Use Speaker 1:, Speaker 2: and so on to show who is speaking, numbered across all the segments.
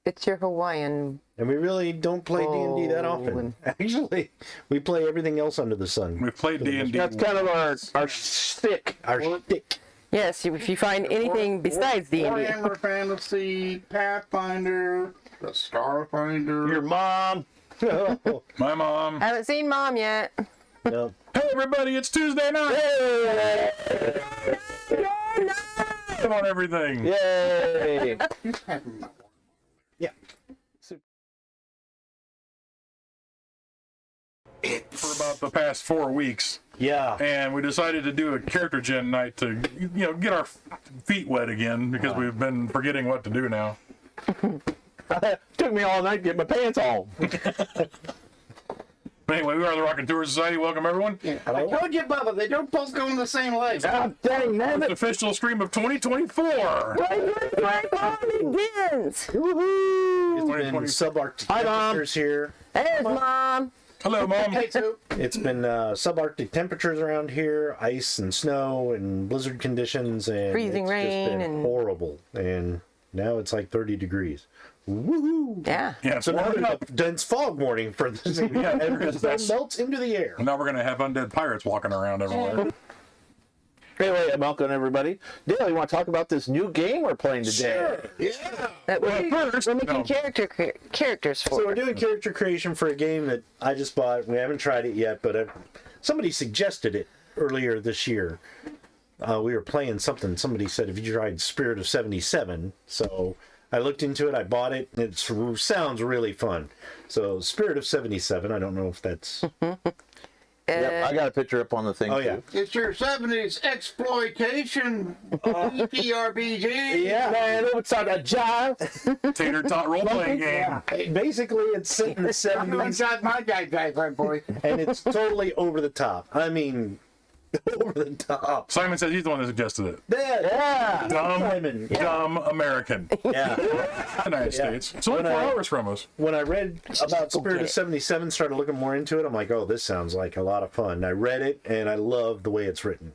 Speaker 1: It's your Hawaiian.
Speaker 2: And we really don't play D&D that often.
Speaker 1: and-
Speaker 2: Actually, we play everything else under the sun.
Speaker 3: We've played D&D.
Speaker 4: That's kind of our shtick.
Speaker 2: Our shtick.
Speaker 1: Yes, if you find anything besides D&D.
Speaker 5: Warhammer Fantasy, Pathfinder, the Starfinder.
Speaker 4: Your mom.
Speaker 2: Oh,
Speaker 3: My mom.
Speaker 1: I haven't seen Mom yet.
Speaker 2: no.
Speaker 3: Hey, everybody, it's Tuesday night. Come on, everything.
Speaker 4: Yay!
Speaker 2: Yeah.
Speaker 3: For about the past 4 weeks.
Speaker 2: Yeah.
Speaker 3: And we decided to do a character gen night to, get our feet wet again because we've been forgetting what to do now.
Speaker 4: Took me all night to get my pants on.
Speaker 3: Anyway, we are the Raconteur Society. Welcome, everyone.
Speaker 5: I told you, Bubba, they don't both go in the same leg.
Speaker 4: Ah, dang, damn
Speaker 3: The
Speaker 4: it.
Speaker 3: official stream of 2024.
Speaker 1: Right on begins.
Speaker 2: It's been
Speaker 3: 2020.
Speaker 2: subarctic
Speaker 4: Hi, Mom.
Speaker 2: temperatures here.
Speaker 1: There's Mom.
Speaker 3: Hello, Mom.
Speaker 5: Hey, too.
Speaker 2: It's been subarctic temperatures around here, ice and snow and blizzard conditions, and
Speaker 1: Freezing
Speaker 2: it's
Speaker 1: rain
Speaker 2: just been
Speaker 1: and-
Speaker 2: horrible. And now it's like 30 degrees. Woohoo!
Speaker 1: Yeah.
Speaker 3: Yeah, it's
Speaker 2: So now
Speaker 3: warming
Speaker 2: we
Speaker 3: up.
Speaker 2: have dense fog warning for this.
Speaker 3: Yeah,
Speaker 2: Everything
Speaker 3: that's-
Speaker 2: melts into the air.
Speaker 3: Now we're going to have undead pirates walking around everywhere.
Speaker 4: Anyway, welcome everybody. Dale, you want to talk about this new game we're playing today?
Speaker 1: That we're making
Speaker 3: no.
Speaker 1: characters for.
Speaker 2: So we're doing character creation for a game that I just bought. We haven't tried it yet, but somebody suggested it earlier this year. We were playing something. Somebody said, "Have you tried Spirit of 77?" So I looked into it. I bought it. It sounds really fun. So Spirit of 77. I don't know if that's.
Speaker 4: Yep, I got a picture up on the thing
Speaker 2: Oh
Speaker 4: too.
Speaker 2: yeah.
Speaker 5: It's your 70s exploitation TTRPG.
Speaker 2: Yeah.
Speaker 4: Man, it's on a jive.
Speaker 3: Tater tot role playing game.
Speaker 2: Basically, it's set in the 70s,
Speaker 5: Got my guy, boy.
Speaker 2: and it's totally over the top. I mean, over the top.
Speaker 3: Simon says he's the one that suggested it.
Speaker 2: Yeah.
Speaker 3: Dumb, dumb American.
Speaker 2: Yeah.
Speaker 3: United States. It's only
Speaker 2: When
Speaker 3: 4
Speaker 2: I-
Speaker 3: hours from us.
Speaker 2: When I read about Spirit
Speaker 1: get
Speaker 2: of
Speaker 1: it.
Speaker 2: 77, started looking more into it, I'm like, oh, this sounds like a lot of fun. I read it, and I love the way it's written.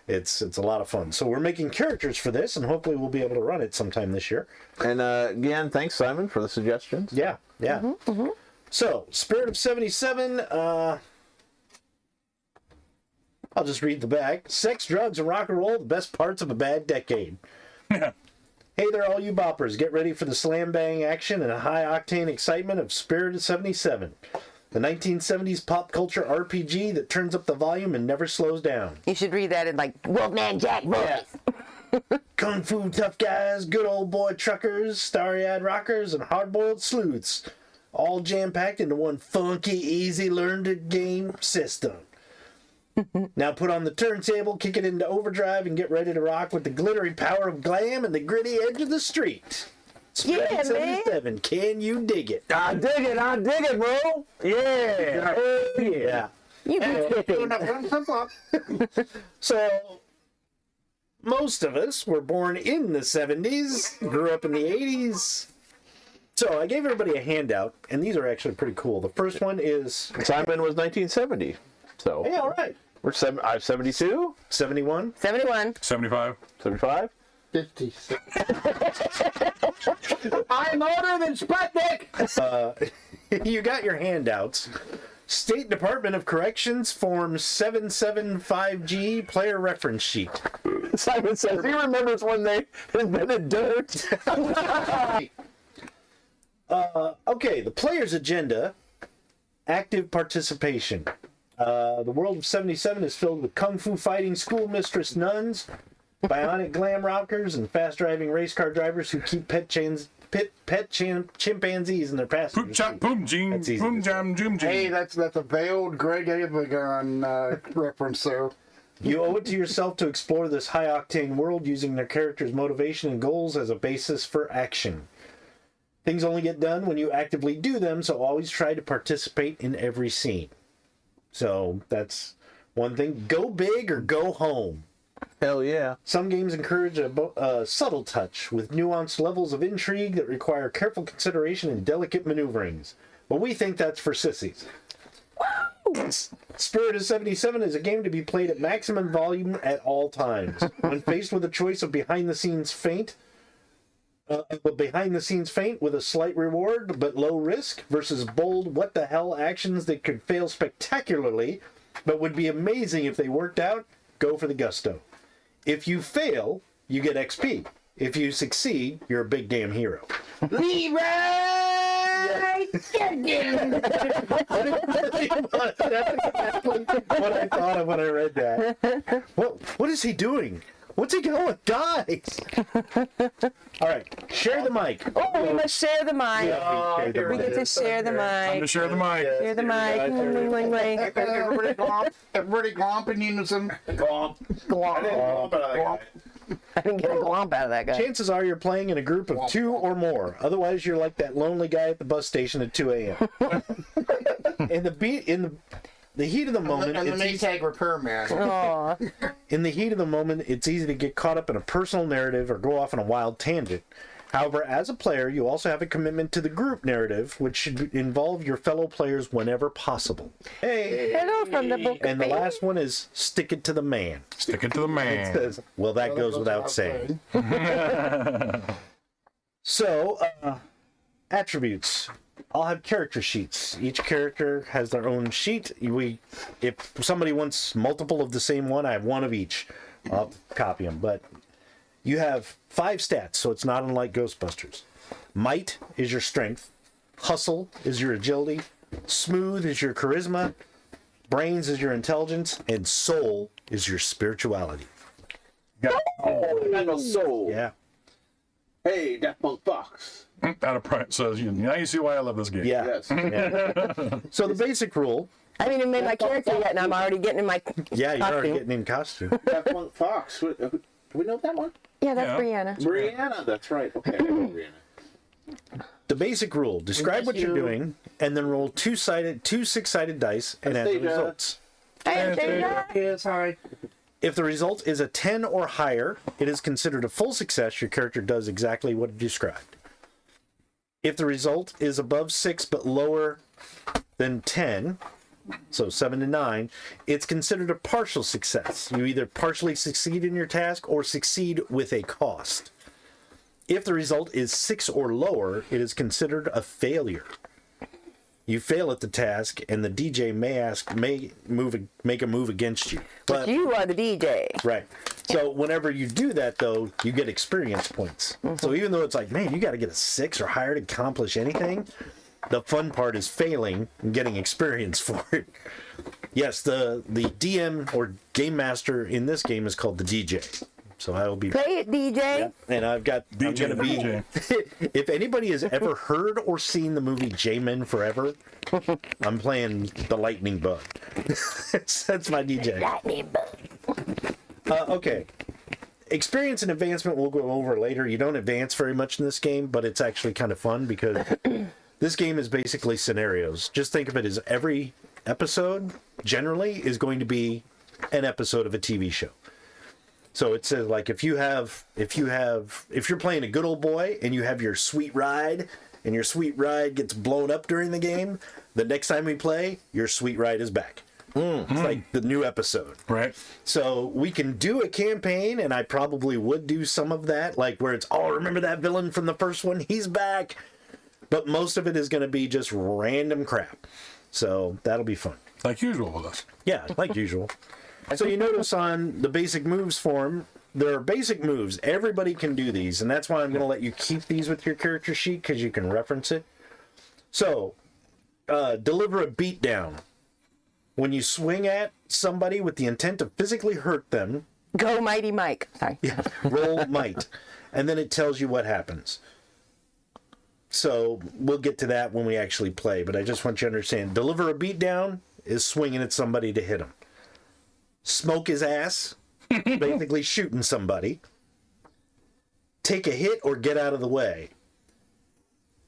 Speaker 2: It's a lot of fun. So we're making characters for this, and hopefully we'll be able to run it sometime this year.
Speaker 4: And again, thanks Simon for the suggestions.
Speaker 2: Yeah, yeah. So, Spirit of 77, I'll just read the back. Sex, drugs, and rock and roll, the best parts of a bad decade.
Speaker 3: Yeah.
Speaker 2: Hey there, all you boppers. Get ready for the slam bang action and high-octane excitement of Spirit of 77. The 1970s pop culture RPG that turns up the volume and never slows down.
Speaker 1: You should read that in like Wolfman Jack voice.
Speaker 2: Kung fu tough guys, good old boy truckers, starry-eyed rockers, and hard-boiled sleuths. All jam-packed into one funky, easy-learned-to-game system. Now put on the turntable, kick it into overdrive, and get ready to rock with the glittery power of glam and the gritty edge of the street. Spirit
Speaker 1: Yeah, man.
Speaker 2: 77, can you dig it?
Speaker 4: I dig it, bro. Yeah.
Speaker 2: Yeah.
Speaker 1: You can
Speaker 2: So, most of us were born in the 70s, grew up in the 80s. So I gave everybody a handout, and these are actually pretty cool. The first one is,
Speaker 4: Simon was 1970. So
Speaker 2: hey, all right,
Speaker 4: I'm 72,
Speaker 2: 71.
Speaker 1: 71.
Speaker 3: 75.
Speaker 4: 75.
Speaker 5: 56. I'm older than Sputnik.
Speaker 2: You got your handouts. State Department of Corrections Form 775G Player Reference Sheet.
Speaker 4: Simon says he remembers when they invented dirt.
Speaker 2: Okay, the player's agenda, active participation. The world of 77 is filled with kung fu fighting schoolmistress nuns, bionic glam rockers, and fast-driving race car drivers who keep chimpanzees in their passenger
Speaker 3: Poop chop,
Speaker 2: seat.
Speaker 3: poom, jean,
Speaker 2: That's easy
Speaker 3: poom
Speaker 2: to say.
Speaker 3: jam, joom,
Speaker 5: Hey,
Speaker 3: jean.
Speaker 5: that's a veiled Greg Avigan reference there.
Speaker 2: You owe it to yourself to explore this high-octane world using their characters' motivation and goals as a basis for action. Things only get done when you actively do them, so always try to participate in every scene. So that's one thing. Go big or go home.
Speaker 4: Hell yeah.
Speaker 2: Some games encourage a subtle touch with nuanced levels of intrigue that require careful consideration and delicate maneuverings. But we think that's for sissies. Spirit of 77 is a game to be played at maximum volume at all times. When faced with a choice of behind-the-scenes feint A behind-the-scenes feint with a slight reward but low risk versus bold what-the-hell actions that could fail spectacularly but would be amazing if they worked out. Go for the gusto. If you fail, you get XP. If you succeed, you're a big damn hero.
Speaker 1: Leroy Jenkins.
Speaker 2: What I thought of when I read that. What is he doing? What's he going, guys? All right, share the mic.
Speaker 1: Oh, we must share the mic. We get to share the
Speaker 3: Time to
Speaker 1: mic.
Speaker 3: share the mic.
Speaker 1: Share the mic.
Speaker 5: Everybody glomp in unison.
Speaker 4: Glomp.
Speaker 1: Glomp. I didn't get a glomp out of that guy.
Speaker 2: Chances are you're playing in a group of 2 or more. Otherwise, you're like that lonely guy at the bus station at 2 a.m. In the heat of the moment,
Speaker 5: And the
Speaker 2: it's easy,
Speaker 5: Maytag repairman.
Speaker 1: Aw.
Speaker 2: in the heat of the moment, it's easy to get caught up in a personal narrative or go off on a wild tangent. However, as a player, you also have a commitment to the group narrative, which should involve your fellow players whenever possible. Hey!
Speaker 1: Hello from the book.
Speaker 2: And the last one is stick it to the man.
Speaker 3: Stick it to the man.
Speaker 2: Says, well, that goes without saying. So, attributes. I'll have character sheets. Each character has their own sheet. If somebody wants multiple of the same one, I have one of each. I'll copy them. But you have 5 stats, so it's not unlike Ghostbusters. Might is your strength. Hustle is your agility. Smooth is your charisma. Brains is your intelligence. And soul is your spirituality.
Speaker 3: Got
Speaker 4: I got no soul.
Speaker 2: Yeah.
Speaker 4: Hey, Daft Punk Fox.
Speaker 3: out of print says, now you see why I love this game.
Speaker 2: Yeah.
Speaker 4: Yes.
Speaker 2: Yeah. So the basic rule.
Speaker 1: I haven't even made my character yet, and I'm already getting in my
Speaker 2: Yeah, you're already
Speaker 1: costume.
Speaker 2: getting in costume.
Speaker 4: Daft Punk Fox. Do we know that one?
Speaker 1: Yeah, that's
Speaker 3: Yeah.
Speaker 1: Brianna.
Speaker 4: Brianna, that's right. Okay, I know Brianna.
Speaker 2: The basic rule: describe what you're doing, and then roll two 6-sided dice and add the
Speaker 4: Anastasia.
Speaker 2: results.
Speaker 4: Yes, hi.
Speaker 2: If the result is a 10 or higher, it is considered a full success. Your character does exactly what it described. If the result is above 6 but lower than 10, so 7 to 9, it's considered a partial success. You either partially succeed in your task or succeed with a cost. If the result is 6 or lower, it is considered a failure. You fail at the task, and the DJ may make a move against you.
Speaker 1: But you are the DJ.
Speaker 2: Right. So whenever you do that, though, you get experience points. So even though it's like, man, you got to get a 6 or higher to accomplish anything, the fun part is failing and getting experience for it. Yes, the DM or game master in this game is called the DJ. So I will be.
Speaker 1: Play it, DJ.
Speaker 2: And I'm going
Speaker 3: DJ,
Speaker 2: to be.
Speaker 3: DJ.
Speaker 2: If anybody has ever heard or seen the movie J-Men Forever, I'm playing the lightning bug. That's my DJ.
Speaker 1: Lightning bug.
Speaker 2: Okay. Experience and advancement we'll go over later. You don't advance very much in this game, but it's actually kind of fun because this game is basically scenarios. Just think of it as every episode generally is going to be an episode of a TV show. So it says like if you're playing a good old boy and you have your sweet ride and your sweet ride gets blown up during the game, the next time we play, your sweet ride is back. It's like the new episode.
Speaker 3: Right.
Speaker 2: So we can do a campaign, and I probably would do some of that, like where it's, oh, remember that villain from the first one? He's back. But most of it is going to be just random crap. So that'll be fun.
Speaker 3: Like usual with us.
Speaker 2: Yeah, like usual. So you notice on the basic moves form, there are basic moves. Everybody can do these, and that's why I'm going to let you keep these with your character sheet, because you can reference it. So, deliver a beatdown. When you swing at somebody with the intent to physically hurt them,
Speaker 1: Go, Mighty Mike. Sorry.
Speaker 2: roll might, and then it tells you what happens. So we'll get to that when we actually play, but I just want you to understand, deliver a beatdown is swinging at somebody to hit them. Smoke his ass, basically shooting somebody. Take a hit or get out of the way.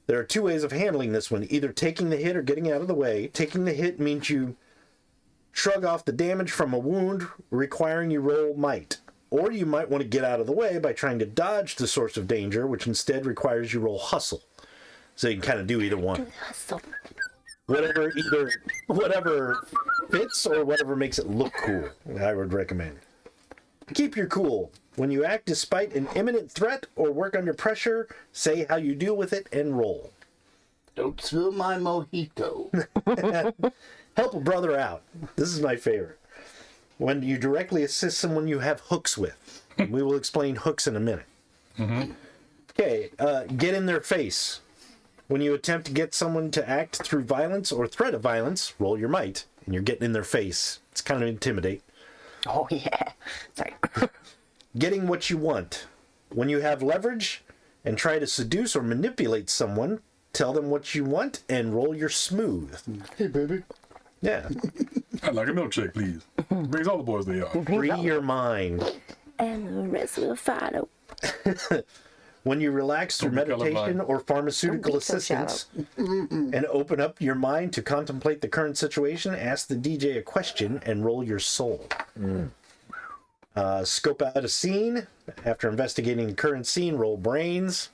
Speaker 2: There are two ways of handling this one, either taking the hit or getting out of the way. Taking the hit means you shrug off the damage from a wound, requiring you roll might. Or you might want to get out of the way by trying to dodge the source of danger, which instead requires you roll hustle. So you can kind of do either one. Whatever fits or whatever makes it look cool, I would recommend. Keep your cool. When you act despite an imminent threat or work under pressure, say how you deal with it and roll.
Speaker 5: Don't spill my mojito.
Speaker 2: Help a brother out. This is my favorite. When you directly assist someone you have hooks with. We will explain hooks in a minute. Okay, get in their face. When you attempt to get someone to act through violence or threat of violence, roll your might, and you're getting in their face. It's kind of intimidate.
Speaker 1: Oh, yeah. Sorry.
Speaker 2: Getting what you want. When you have leverage and try to seduce or manipulate someone, tell them what you want and roll your smooth.
Speaker 5: Hey, baby.
Speaker 2: Yeah.
Speaker 3: I'd like a milkshake, please. Brings all the boys they are.
Speaker 2: Free your mind.
Speaker 1: And the rest of the follow.
Speaker 2: When you relax through
Speaker 3: Don't be
Speaker 2: meditation
Speaker 3: colorblind.
Speaker 2: or pharmaceutical
Speaker 1: Don't be so
Speaker 2: assistance and open up your mind to contemplate the current situation, ask the DJ a question and roll your soul. Scope out a scene. After investigating the current scene, roll brains.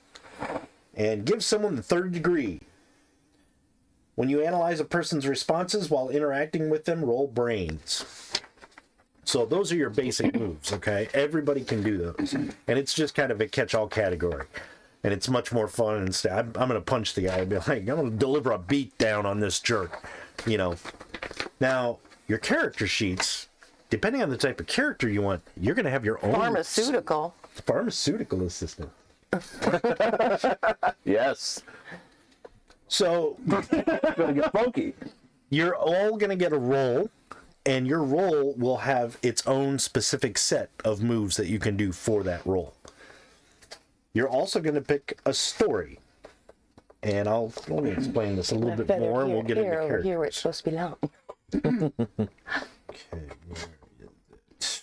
Speaker 2: And give someone the third degree. When you analyze a person's responses while interacting with them, roll brains. So those are your basic moves, okay? Everybody can do those. And it's just kind of a catch-all category. And it's much more fun. And I'm going to punch the guy and be like, I'm going to deliver a beat down on this jerk, you know. Now, your character sheets, depending on the type of character you want, you're going to have your own...
Speaker 1: Pharmaceutical.
Speaker 2: Pharmaceutical assistant.
Speaker 4: Yes.
Speaker 2: So
Speaker 4: Gonna get funky.
Speaker 2: you're all going to get a roll, and your roll will have its own specific set of moves that you can do for that roll. You're also going to pick a story. And let me explain this a little bit more, and we'll get into characters.
Speaker 1: Here where it's supposed to belong.
Speaker 2: Okay, where is it?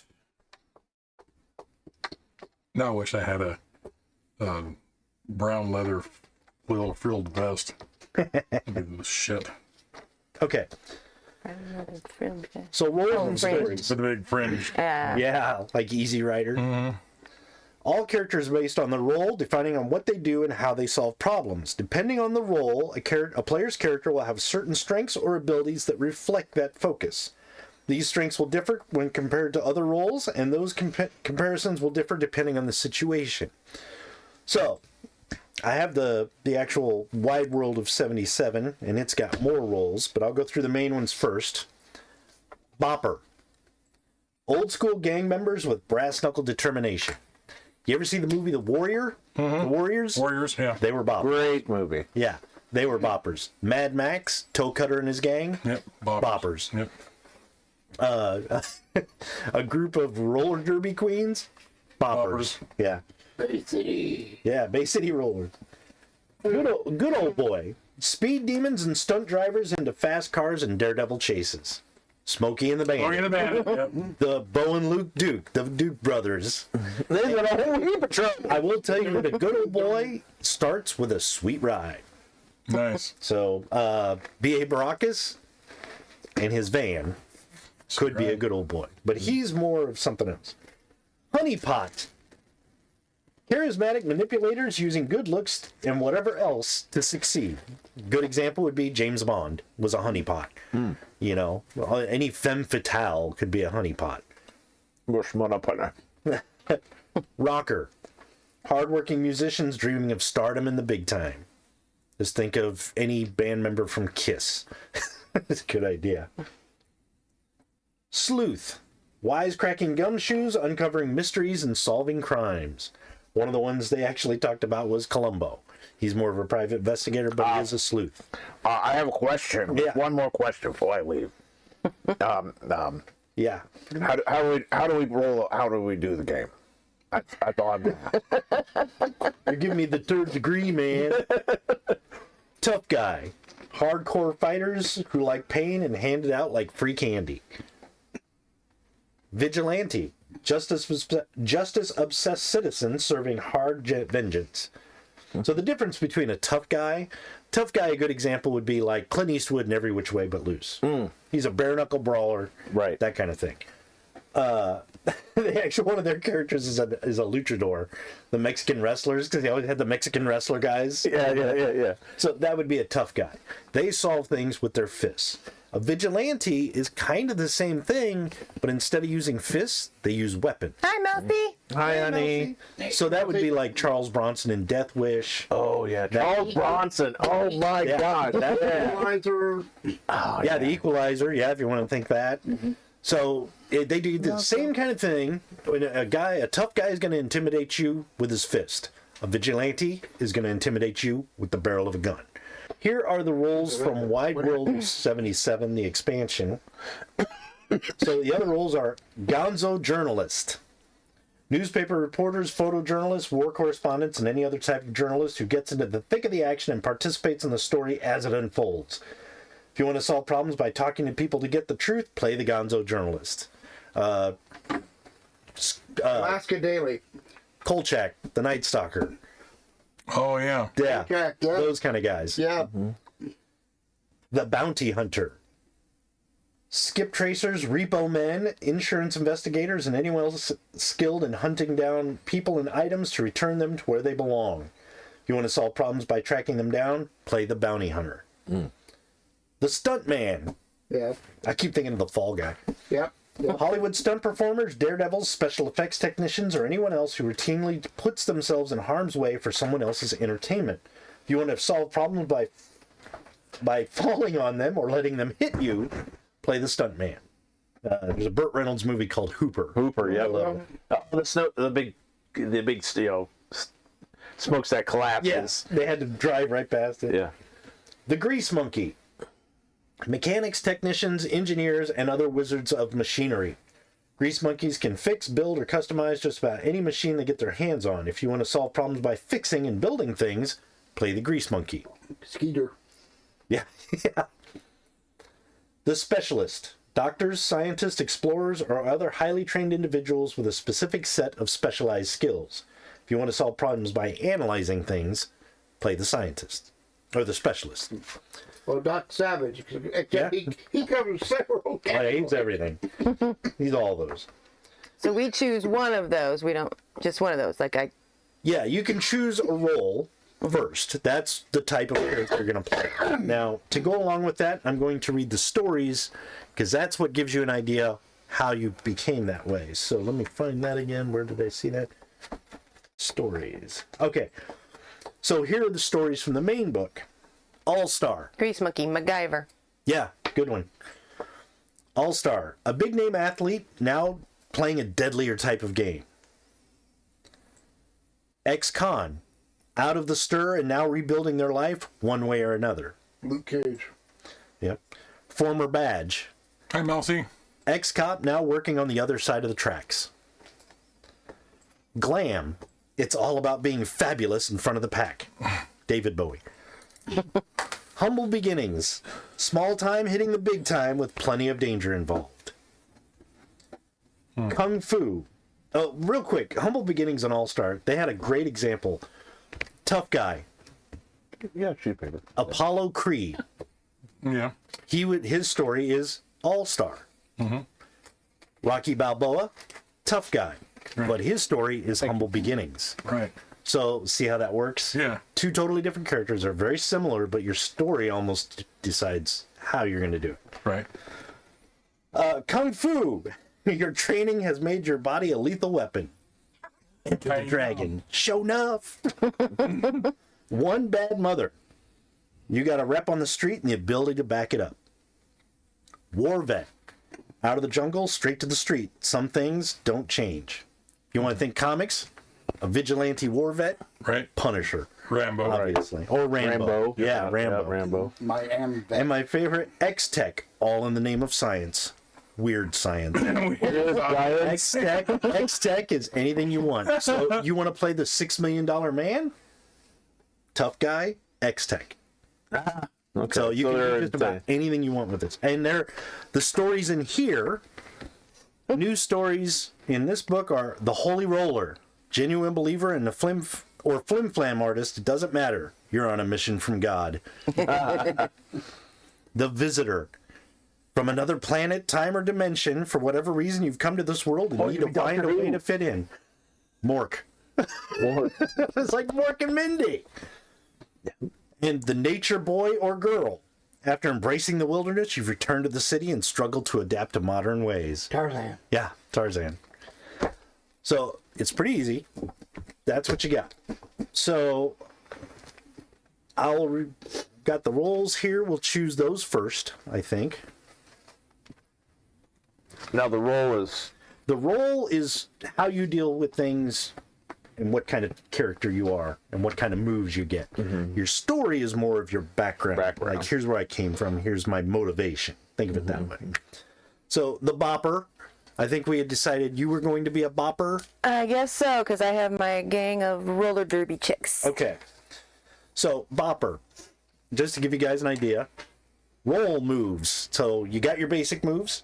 Speaker 3: Now I wish I had a brown leather frilled vest. Shit.
Speaker 2: Okay, so roles and
Speaker 1: fringe.
Speaker 2: stories.
Speaker 3: With the big fringe.
Speaker 2: Yeah, like Easy Rider. All characters are based on the role, defining on what they do and how they solve problems. Depending on the role, a player's character will have certain strengths or abilities that reflect that focus. These strengths will differ when compared to other roles, and those comparisons will differ depending on the situation. So, I have the actual wide world of 77, and it's got more roles, but I'll go through the main ones first. Bopper. Old school gang members with brass knuckle determination. You ever see the movie The Warrior? The Warriors?
Speaker 3: Warriors, yeah.
Speaker 2: They were boppers.
Speaker 4: Great movie.
Speaker 2: Yeah, they were boppers. Mad Max, Toe Cutter and his gang,
Speaker 3: Yep.
Speaker 2: boppers.
Speaker 3: Yep.
Speaker 2: A group of roller derby queens, boppers. Yeah.
Speaker 5: Bay City.
Speaker 2: Yeah, Bay City Rollers. Good old boy. Speed demons and stunt drivers into fast cars and daredevil chases. Smokey and the Bandit.
Speaker 3: Oh, yeah, the bandit. Yep.
Speaker 2: The Bo and Luke Duke, the Duke brothers.
Speaker 4: They got a whole heap of trouble.
Speaker 2: I will tell you that a good old boy starts with a sweet ride.
Speaker 3: Nice.
Speaker 2: So, B.A. Baracus and his van could be a good old boy, but he's more of something else. Honeypot. Charismatic manipulators using good looks and whatever else to succeed. Good example would be James Bond was a honeypot. You know, any femme fatale could be a honeypot. Rocker. Hardworking musicians dreaming of stardom in the big time. Just think of any band member from Kiss. That's a good idea. Sleuth. Wisecracking gumshoes, uncovering mysteries and solving crimes. One of the ones they actually talked about was Columbo. He's more of a private investigator, but he is a sleuth.
Speaker 4: I have a question.
Speaker 2: Yeah.
Speaker 4: One more question before I leave.
Speaker 2: Yeah.
Speaker 4: How do we roll? How do we do the game? I thought
Speaker 2: You're giving me the third degree, man. Tough guy. Hardcore fighters who like pain and hand it out like free candy. Vigilante. Justice-obsessed citizen serving hard vengeance. So the difference between a tough guy, a good example would be like Clint Eastwood in Every Which Way But Loose. He's a bare-knuckle brawler,
Speaker 4: Right.
Speaker 2: that kind of thing. Actually, one of their characters is a luchador, the Mexican wrestlers, because they always had the Mexican wrestler guys.
Speaker 4: Yeah.
Speaker 2: So that would be a tough guy. They solve things with their fists. A vigilante is kind of the same thing, but instead of using fists, they use weapons.
Speaker 1: Hi, Melfi.
Speaker 4: Hi, honey.
Speaker 2: So that would be like Charles Bronson in Death Wish.
Speaker 4: Oh, yeah. Charles Bronson. Oh, my God. That,
Speaker 5: Equalizer.
Speaker 4: oh,
Speaker 2: Yeah, the Equalizer. Yeah, if you want to think that. So they do the same kind of thing. When a tough guy is going to intimidate you with his fist. A vigilante is going to intimidate you with the barrel of a gun. Here are the roles from Wide World 77, the expansion. So the other roles are gonzo journalist. Newspaper reporters, photojournalists, war correspondents, and any other type of journalist who gets into the thick of the action and participates in the story as it unfolds. If you want to solve problems by talking to people to get the truth, play the gonzo journalist.
Speaker 5: Alaska Daily.
Speaker 2: Kolchak, the Night Stalker.
Speaker 3: Oh, yeah.
Speaker 2: Yeah,
Speaker 5: Yeah.
Speaker 2: those kind of guys.
Speaker 5: Yeah.
Speaker 2: The Bounty Hunter. Skip tracers, repo men, insurance investigators, and anyone else skilled in hunting down people and items to return them to where they belong. If you want to solve problems by tracking them down, play the Bounty Hunter. The Stuntman.
Speaker 5: Yeah.
Speaker 2: I keep thinking of the Fall Guy.
Speaker 5: Yep. Yep.
Speaker 2: Hollywood stunt performers, daredevils, special effects technicians, or anyone else who routinely puts themselves in harm's way for someone else's entertainment. If you want to solve problems by falling on them or letting them hit you, play the stuntman. There's a Burt Reynolds movie called Hooper.
Speaker 4: Hooper, yeah. The big, smokestack collapses.
Speaker 2: Yes, they had to drive right past it.
Speaker 4: Yeah.
Speaker 2: The Grease Monkey. Mechanics, technicians, engineers, and other wizards of machinery. Grease monkeys can fix, build, or customize just about any machine they get their hands on. If you want to solve problems by fixing and building things, play the Grease Monkey.
Speaker 5: Skeeter.
Speaker 2: Yeah, yeah. The Specialist. Doctors, scientists, explorers, or other highly trained individuals with a specific set of specialized skills. If you want to solve problems by analyzing things, play the Scientist. Or the Specialist.
Speaker 5: Well, Doc Savage.
Speaker 2: Yeah.
Speaker 5: He covers several
Speaker 2: Oh, yeah, he's
Speaker 5: categories.
Speaker 2: everything. He's all those.
Speaker 1: So we choose one of those. We don't just one of those.
Speaker 2: Yeah, you can choose a role first. That's the type of character you're going to play. Now, to go along with that, I'm going to read the stories because that's what gives you an idea how you became that way. So let me find that again. Where did I see that? Stories. Okay. So here are the stories from the main book. All-Star.
Speaker 1: Grease Monkey, MacGyver.
Speaker 2: Yeah, good one. All-Star. A big-name athlete now playing a deadlier type of game. Ex-con. Out of the stir and now rebuilding their life one way or another.
Speaker 5: Luke Cage.
Speaker 2: Yep. Former badge.
Speaker 3: Hi, Melcy.
Speaker 2: Ex-cop now working on the other side of the tracks. Glam. It's all about being fabulous in front of the pack. David Bowie. Humble beginnings. Small time hitting the big time with plenty of danger involved. Kung Fu. Oh, real quick. Humble beginnings on All-Star. They had a great example. Tough guy.
Speaker 4: Yeah, sheet paper.
Speaker 2: Apollo Creed.
Speaker 3: Yeah.
Speaker 2: His story is All-Star. Rocky Balboa, tough guy.
Speaker 3: Right.
Speaker 2: But his story is humble beginnings.
Speaker 3: Right.
Speaker 2: So, see how that works?
Speaker 3: Yeah.
Speaker 2: Two totally different characters are very similar, but your story almost decides how you're going to do it.
Speaker 3: Right.
Speaker 2: Kung Fu. Your training has made your body a lethal weapon. Enter the
Speaker 3: Bang.
Speaker 2: dragon. Show enough. One bad mother. You got a rep on the street and the ability to back it up. War vet. Out of the jungle, straight to the street. Some things don't change. You want to think comics? A vigilante war vet?
Speaker 3: Right.
Speaker 2: Punisher,
Speaker 3: Rambo.
Speaker 2: obviously. Or Rambo. Yeah, Rambo.
Speaker 4: Rambo.
Speaker 5: My M.
Speaker 2: And my favorite, X-Tech. All in the name of science. Weird science. X-Tech is anything you want. So you want to play the $6 million man? Tough guy, X-Tech.
Speaker 4: Okay.
Speaker 2: So you can
Speaker 4: they're
Speaker 2: do just about anything you want with this. And the stories in here, new stories in this book are The Holy Roller, Genuine Believer, and the Flim Flam Artist. It doesn't matter. You're on a mission from God. The Visitor. From another planet, time, or dimension, for whatever reason you've come to this world and need to find a way to fit in. Mork. It's like Mork and Mindy. And the Nature Boy or Girl. After embracing the wilderness, you've returned to the city and struggled to adapt to modern ways.
Speaker 5: Tarzan.
Speaker 2: Yeah, Tarzan. So it's pretty easy. That's what you got. So got the roles here. We'll choose those first, I think.
Speaker 4: Now the role is how you deal with things and what kind of character you are and what kind of moves you get. Your story is more of your background. Like, here's where I came from. Here's my motivation. Think of it that way. So the bopper, I think we had decided you were going to be a bopper.
Speaker 6: I guess so, because I have my gang of roller derby chicks.
Speaker 2: Okay. So bopper, just to give you guys an idea, role moves. So you got your basic moves.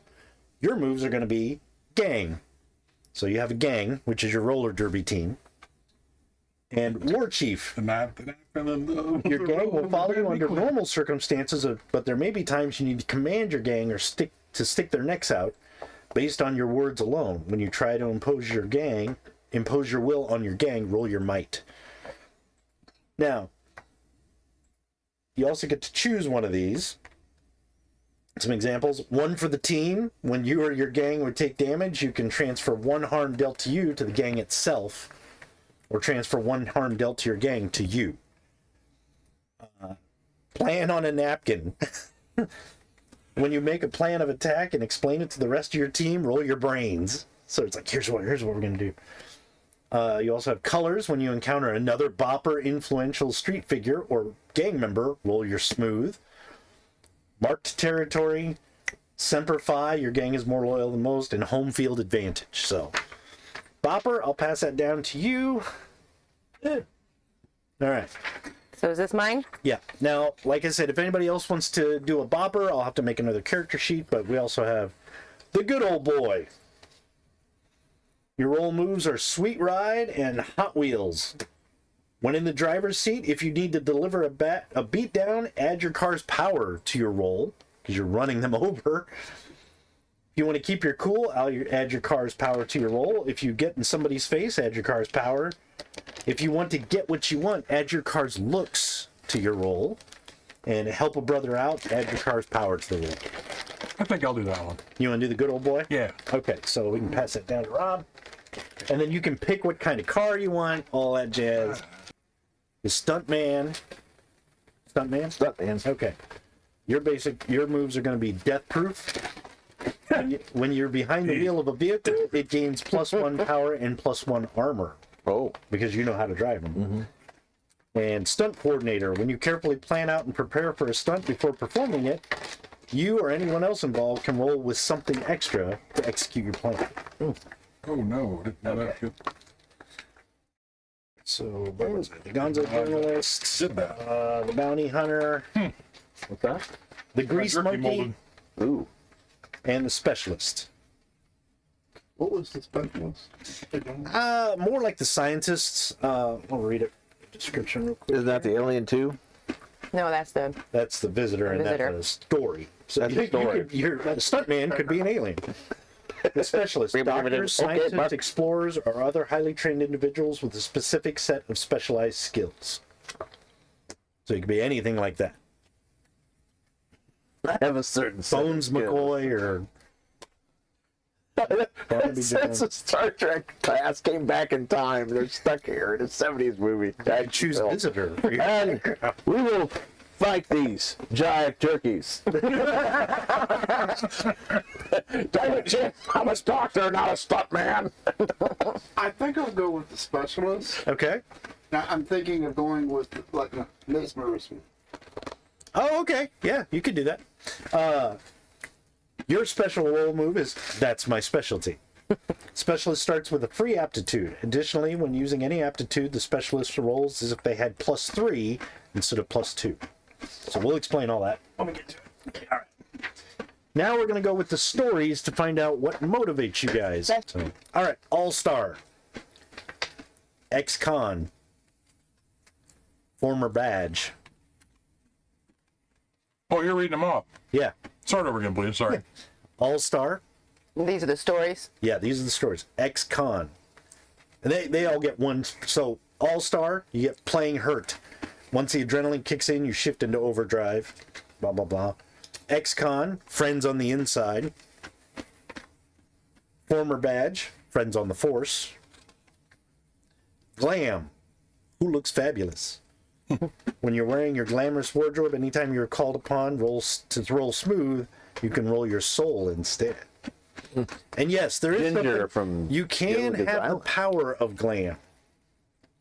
Speaker 2: Your moves are going to be gang. So you have a gang, which is your roller derby team. And War Chief. Your gang will follow you under normal circumstances, but there may be times you need to command your gang or stick their necks out based on your words alone. When you try to impose your will on your gang, roll your might. Now, you also get to choose one of these. Some examples. One for the team. When you or your gang would take damage, you can transfer one harm dealt to you to the gang itself, or transfer one harm dealt to your gang to you. Plan on a napkin. When you make a plan of attack and explain it to the rest of your team, roll your brains. So it's like, here's what we're going to do. You also have colors. When you encounter another bopper, influential street figure, or gang member, roll your smooth. Marked territory, Semper Fi, your gang is more loyal than most, and home field advantage. So, bopper, I'll pass that down to you. All right.
Speaker 6: So is this mine?
Speaker 2: Yeah. Now, like I said, if anybody else wants to do a bopper, I'll have to make another character sheet, but we also have the good old boy. Your role moves are Sweet Ride and Hot Wheels. When in the driver's seat, if you need to deliver a beatdown, add your car's power to your roll, because you're running them over. If you want to keep your cool, add your car's power to your roll. If you get in somebody's face, add your car's power. If you want to get what you want, add your car's looks to your roll. And help a brother out, add your car's power to the roll.
Speaker 3: I think I'll do that one.
Speaker 2: You want to do the good old boy?
Speaker 3: Yeah.
Speaker 2: Okay, so we can pass that down to Rob. And then you can pick what kind of car you want, all that jazz. The stuntman.
Speaker 4: Stuntman.
Speaker 2: Okay. Your moves are going to be death proof. When you're behind the wheel of a vehicle, it gains +1 power and +1 armor.
Speaker 4: Oh.
Speaker 2: Because you know how to drive them. And stunt coordinator. When you carefully plan out and prepare for a stunt before performing it, you or anyone else involved can roll with something extra to execute your plan.
Speaker 3: Oh no, didn't know that. Good.
Speaker 2: So, what was it? The Gonzo journalist,
Speaker 3: Did that.
Speaker 2: the bounty hunter,
Speaker 4: What's that?
Speaker 2: the grease
Speaker 3: Jerky
Speaker 2: monkey,
Speaker 3: molded.
Speaker 4: Ooh.
Speaker 2: and the specialist.
Speaker 5: What was the specialist?
Speaker 2: More like the scientists. I'll read it. Description real quick.
Speaker 4: Isn't that the Alien 2?
Speaker 6: No, that's the
Speaker 2: That's the visitor, and
Speaker 6: visitor.
Speaker 2: that's the story. So
Speaker 4: That's the story.
Speaker 2: Your stuntman could be an alien. The specialist, doctors, scientists, explorers, or other highly trained individuals with a specific set of specialized skills. So you could be anything like that.
Speaker 4: I have a certain set of
Speaker 2: Bones
Speaker 4: skills.
Speaker 2: McCoy or
Speaker 4: It says a Star Trek class came back in time. They're stuck here in a 70s movie.
Speaker 2: I choose visitor. For your
Speaker 4: And we will fight these giant turkeys. Damn it, Jim. I'm a doctor, not a stuntman.
Speaker 5: I think I'll go with the specialist.
Speaker 2: Okay.
Speaker 5: Now, I'm thinking of going with like a mesmerism.
Speaker 2: Oh, okay. Yeah, you could do that. Your special role move is that's my specialty. Specialist starts with a free aptitude. Additionally, when using any aptitude, the specialist rolls as if they had +3 instead of +2. So we'll explain all that when we get to it. Okay, all right. Now we're going to go with the stories to find out what motivates you guys. So, all right, All-Star. Ex-con. Former badge.
Speaker 3: Oh, you're reading them off.
Speaker 2: Yeah.
Speaker 3: Start over again, please. Sorry.
Speaker 2: All-Star.
Speaker 6: these are the stories.
Speaker 2: Yeah, these are the stories. Ex-con. And they all get one. So, All-Star, you get playing hurt. Once the adrenaline kicks in, you shift into overdrive.
Speaker 4: blah, blah, blah. Ex-con, friends on the inside. Former badge, friends on the force. Glam, who looks fabulous. When you're wearing your glamorous wardrobe, anytime you're called upon to roll smooth, you can roll your soul instead. And yes, there is
Speaker 1: Ginger from
Speaker 4: you can
Speaker 1: Gilligan's
Speaker 4: have the
Speaker 1: Island.
Speaker 4: power of glam,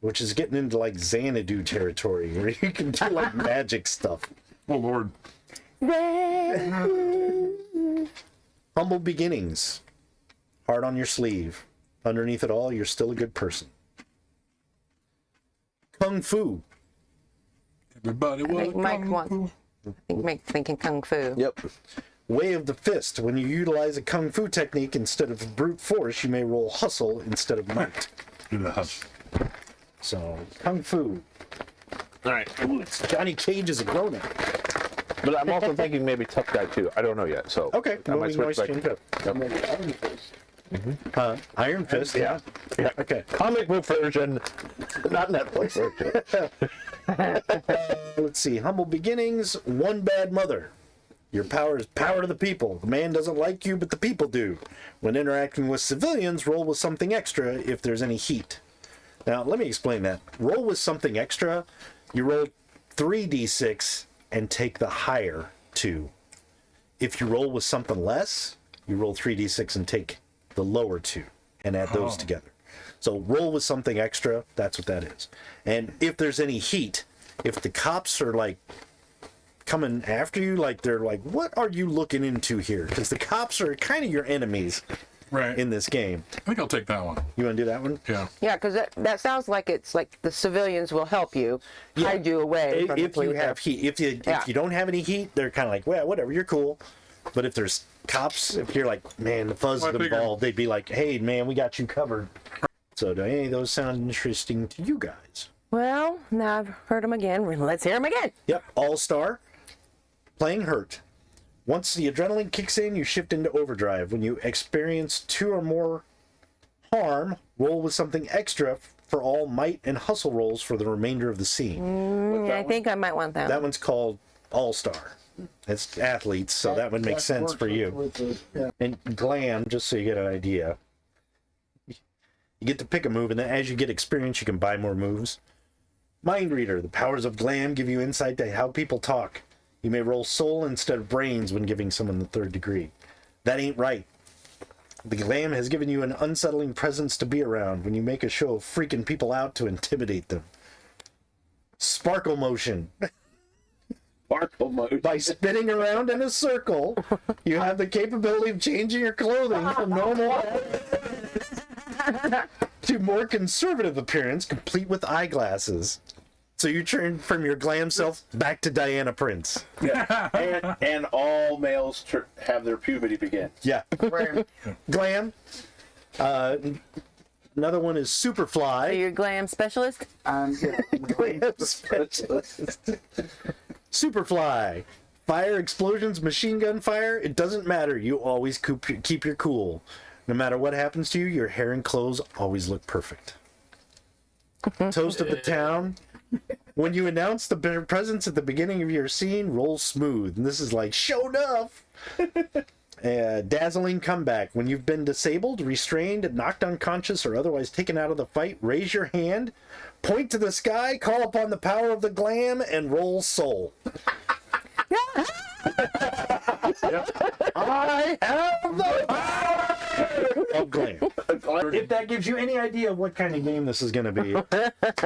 Speaker 4: which is getting into like Xanadu territory, where you can do like magic stuff.
Speaker 3: Oh Lord.
Speaker 4: Humble beginnings, heart on your sleeve. Underneath it all, you're still a good person. Kung Fu.
Speaker 3: Everybody
Speaker 6: I
Speaker 3: was
Speaker 6: think Mike
Speaker 3: kung
Speaker 6: wants.
Speaker 3: fu.
Speaker 6: I think Mike's thinking kung fu.
Speaker 1: Yep.
Speaker 4: Way of the fist. When you utilize a kung fu technique instead of brute force, you may roll hustle instead of might.
Speaker 3: Do the hustle.
Speaker 4: So, kung fu.
Speaker 1: All right.
Speaker 4: Johnny Cage is a grown up.
Speaker 1: But I'm also thinking maybe tough guy too. I don't know yet. So
Speaker 4: Okay,
Speaker 1: I
Speaker 4: well,
Speaker 1: might
Speaker 4: we can always
Speaker 1: switch
Speaker 4: change
Speaker 1: back.
Speaker 4: up. Iron Fist.
Speaker 1: Yeah. Yeah.
Speaker 4: Okay.
Speaker 1: Comic book version, not Netflix version.
Speaker 4: Let's see. Humble beginnings. One bad mother. Your power is power to the people. The man doesn't like you, but the people do. When interacting with civilians, roll with something extra if there's any heat. Now, let me explain that. Roll with something extra. You roll 3d6 and take the higher 2. If you roll with something less, you roll 3d6 and take the lower 2 and add those together. So roll with something extra, that's what that is. And if there's any heat, if the cops are like coming after you, like they're like, what are you looking into here? Because the cops are kind of your enemies
Speaker 3: Right.
Speaker 4: in this game.
Speaker 3: I think I'll take that one.
Speaker 4: You want to do that one?
Speaker 3: Yeah.
Speaker 6: Yeah, because that sounds like it's like the civilians will help you hide you away from the
Speaker 4: If you
Speaker 6: police.
Speaker 4: have heat, if
Speaker 6: Yeah.
Speaker 4: you don't have any heat, they're kind of like, well, whatever, you're cool. But if there's cops, if you're like, man, the fuzz
Speaker 3: Well, I
Speaker 4: is
Speaker 3: figured-
Speaker 4: involved, they'd be like, hey, man, we got you covered. So do any of those sound interesting to you guys?
Speaker 6: Well, now I've heard them again. Let's hear them again.
Speaker 4: Yep, All-Star, playing hurt. Once the adrenaline kicks in, you shift into overdrive. When you experience 2 or more harm, roll with something extra for all might and hustle rolls for the remainder of the scene.
Speaker 6: I think I might want that.
Speaker 4: That one's called All-Star. It's athletes, so that would make sense for you. And glam, just so you get an idea. You get to pick a move, and then as you get experience, you can buy more moves. Mind Reader. The powers of glam give you insight to how people talk. You may roll soul instead of brains when giving someone the 3rd degree. That ain't right. The glam has given you an unsettling presence to be around when you make a show of freaking people out to intimidate them. Sparkle motion.
Speaker 1: Sparkle mode.
Speaker 4: By spinning around in a circle, you have the capability of changing your clothing from normal to more conservative appearance, complete with eyeglasses. So you turn from your glam self back to Diana Prince.
Speaker 7: and all males have their puberty begin.
Speaker 4: Yeah. Glam. Another one is
Speaker 6: So
Speaker 4: Superfly.
Speaker 6: you're a glam specialist?
Speaker 5: Yeah.
Speaker 4: Glam specialist. Superfly. Fire, explosions, machine gun fire, it doesn't matter. You always keep your cool. No matter what happens to you, your hair and clothes always look perfect. Toast of the town. When you announce the presence at the beginning of your scene, roll smooth. And this is like, show enough. Dazzling comeback. When you've been disabled, restrained, knocked unconscious, or otherwise taken out of the fight, raise your hand, point to the sky, call upon the power of the glam, and roll soul. I have the power of glam. If that gives you any idea of what kind of game this is going to be, it's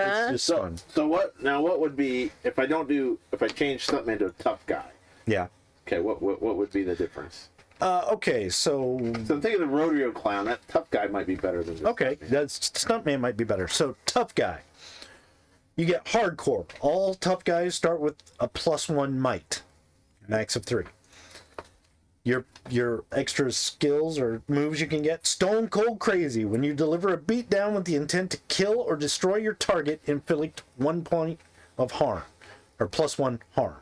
Speaker 4: just fun.
Speaker 7: So what would be if I change something into a tough guy?
Speaker 4: Yeah.
Speaker 7: Okay, what would be the difference?
Speaker 4: Okay, so
Speaker 7: So I'm thinking the rodeo clown. That tough guy might be better than this.
Speaker 4: okay, that's Stuntman might be better. So tough guy. You get hardcore. All tough guys start with a +1 might, max of 3. Your extra skills or moves you can get: stone cold crazy. When you deliver a beat down with the intent to kill or destroy your target, inflict 1 point of harm, or +1 harm.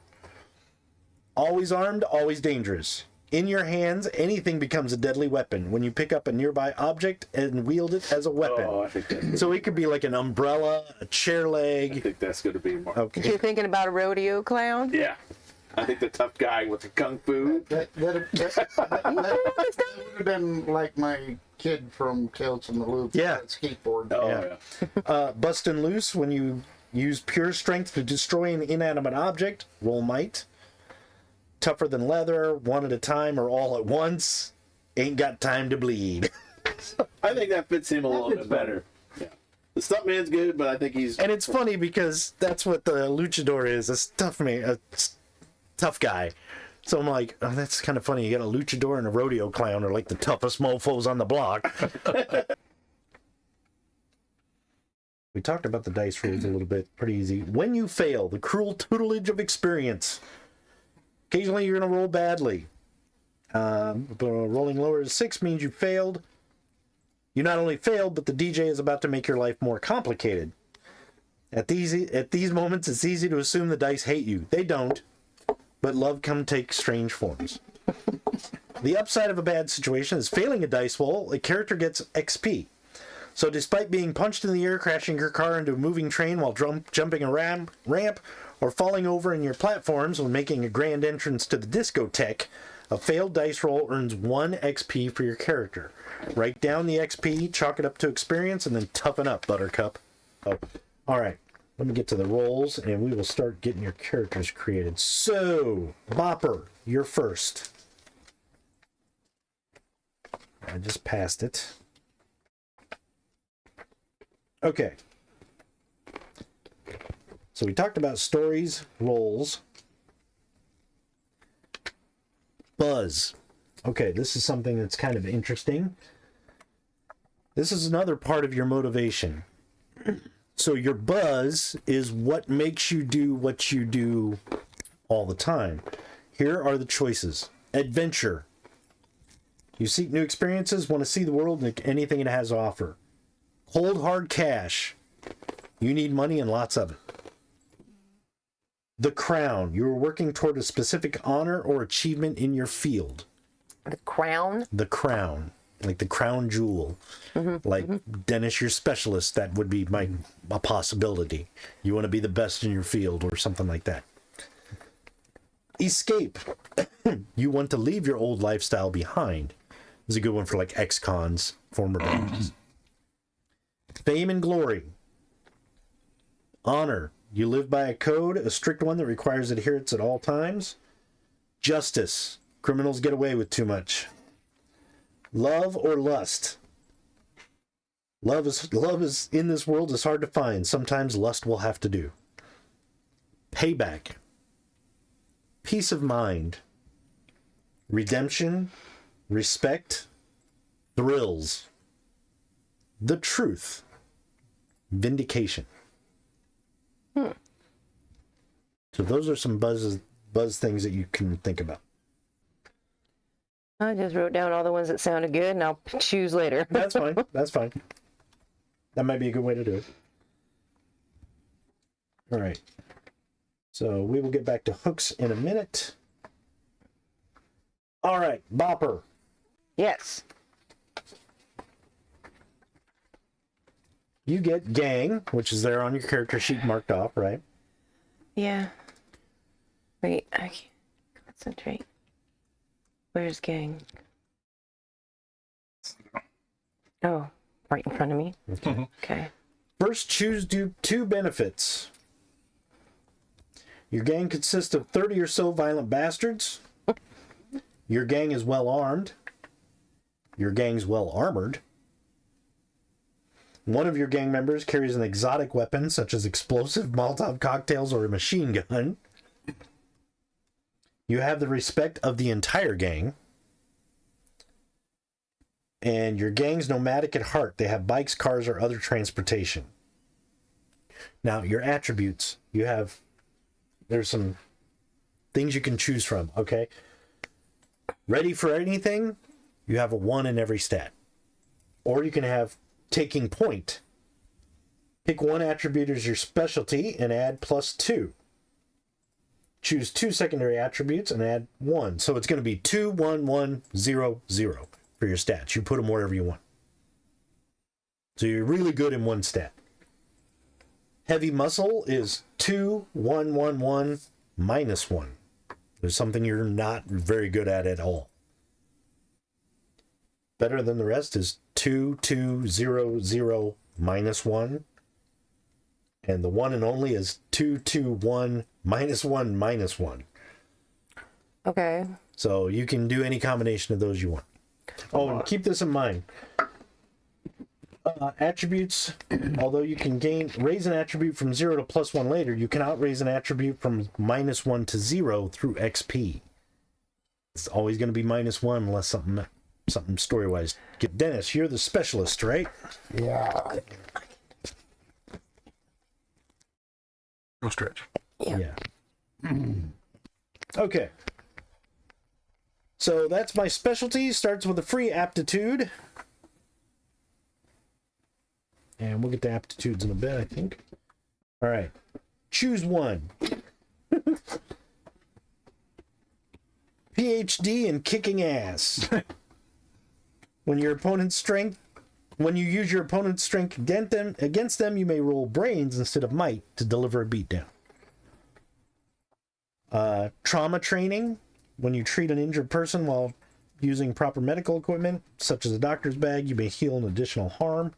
Speaker 4: Always armed, always dangerous. In your hands, anything becomes a deadly weapon when you pick up a nearby object and wield it as a weapon.
Speaker 7: Oh, I think
Speaker 4: So it could be like an umbrella, a chair
Speaker 7: I
Speaker 4: leg.
Speaker 7: think that's going to be more.
Speaker 6: You're
Speaker 4: Okay.
Speaker 6: thinking about a rodeo clown?
Speaker 7: Yeah. I think the tough guy with the kung fu.
Speaker 5: That would have been like my kid from Tales from the Loop.
Speaker 4: Yeah.
Speaker 5: Skateboard.
Speaker 7: Oh yeah.
Speaker 4: Bustin' loose when you use pure strength to destroy an inanimate object. Roll might. Tougher than leather, one at a time or all at once. Ain't got time to bleed.
Speaker 7: I think that fits him a little bit better. Yeah. The stuntman's good, but I think he's.
Speaker 4: And it's funny because that's what the luchador is, a tough guy. So I'm like, oh, that's kind of funny. You got a luchador and a rodeo clown are like the toughest mofos on the block. We talked about the dice rolls a little bit. Pretty easy. When you fail, the cruel tutelage of experience. Occasionally you're going to roll badly. But rolling lower than 6 means you failed. You not only failed, but the DJ is about to make your life more complicated. At these moments, it's easy to assume the dice hate you. They don't, but love can take strange forms. The upside of a bad situation is failing a dice roll, a character gets XP. So despite being punched in the air, crashing your car into a moving train while jumping a ramp, or falling over in your platforms when making a grand entrance to the discotheque, a failed dice roll earns 1 XP for your character. Write down the XP, chalk it up to experience, and then toughen up, Buttercup. Oh. All right, let me get to the rolls, and we will start getting your characters created. So, Bopper, you're first. I just passed it. Okay. So we talked about stories, roles. Buzz. Okay, this is something that's kind of interesting. This is another part of your motivation. So your buzz is what makes you do what you do all the time. Here are the choices. Adventure. You seek new experiences, want to see the world and anything it has to offer. Cold hard cash. You need money and lots of it. The crown. You are working toward a specific honor or achievement in your field.
Speaker 6: The crown?
Speaker 4: The crown. Like the crown jewel. Like Dennis, your specialist, that would be a possibility. You want to be the best in your field or something like that. Escape. You want to leave your old lifestyle behind. This is a good one for like ex-cons, former bands. Fame and glory. Honor. You live by a code, a strict one that requires adherence at all times. Justice. Criminals get away with too much. Love or lust. Love is in this world is hard to find. Sometimes lust will have to do. Payback. Peace of mind. Redemption. Respect. Thrills. The truth. Vindication. So those are some buzz things that you can think about.
Speaker 6: I just wrote down all the ones that sounded good, and I'll choose later.
Speaker 4: That's fine. That's fine. That might be a good way to do it. All right. So we will get back to hooks in a minute. All right, Bopper.
Speaker 6: Yes.
Speaker 4: You get gang, which is there on your character sheet marked off, right?
Speaker 6: Yeah. Wait, I can't concentrate. Where's gang? Oh, right in front of me. Okay.
Speaker 4: First, choose two benefits. Your gang consists of 30 or so violent bastards. Your gang is well armed. Your gang's well armored. One of your gang members carries an exotic weapon, such as explosive Molotov cocktails or a machine gun. You have the respect of the entire gang. And your gang's nomadic at heart. They have bikes, cars, or other transportation. Now, your attributes. There's some things you can choose from, okay? Ready for anything, you have a 1 in every stat. Or you can have taking point. Pick one attribute as your specialty and add +2. Choose 2 secondary attributes and add 1. So it's going to be 2, 1, 1, 0, 0 for your stats. You put them wherever you want. So you're really good in one stat. Heavy muscle is 2, 1, 1, 1, -1. There's something you're not very good at all. Better than the rest is 2200 -1. And the one and only is 221 -1 -1.
Speaker 6: Okay.
Speaker 4: So you can do any combination of those you want. Oh, and keep this in mind. Attributes, although you can raise an attribute from 0 to +1 later, you cannot raise an attribute from -1 to 0 through XP. It's always going to be -1 unless something story-wise. Dennis, you're the specialist, right?
Speaker 5: Yeah.
Speaker 3: Go stretch.
Speaker 6: Yeah.
Speaker 4: Okay. So that's my specialty. Starts with a free aptitude. And we'll get to aptitudes in a bit, I think. All right. Choose one. PhD in kicking ass. When you use your opponent's strength against them, you may roll brains instead of might to deliver a beatdown. Trauma training. When you treat an injured person while using proper medical equipment, such as a doctor's bag, you may heal an additional harm.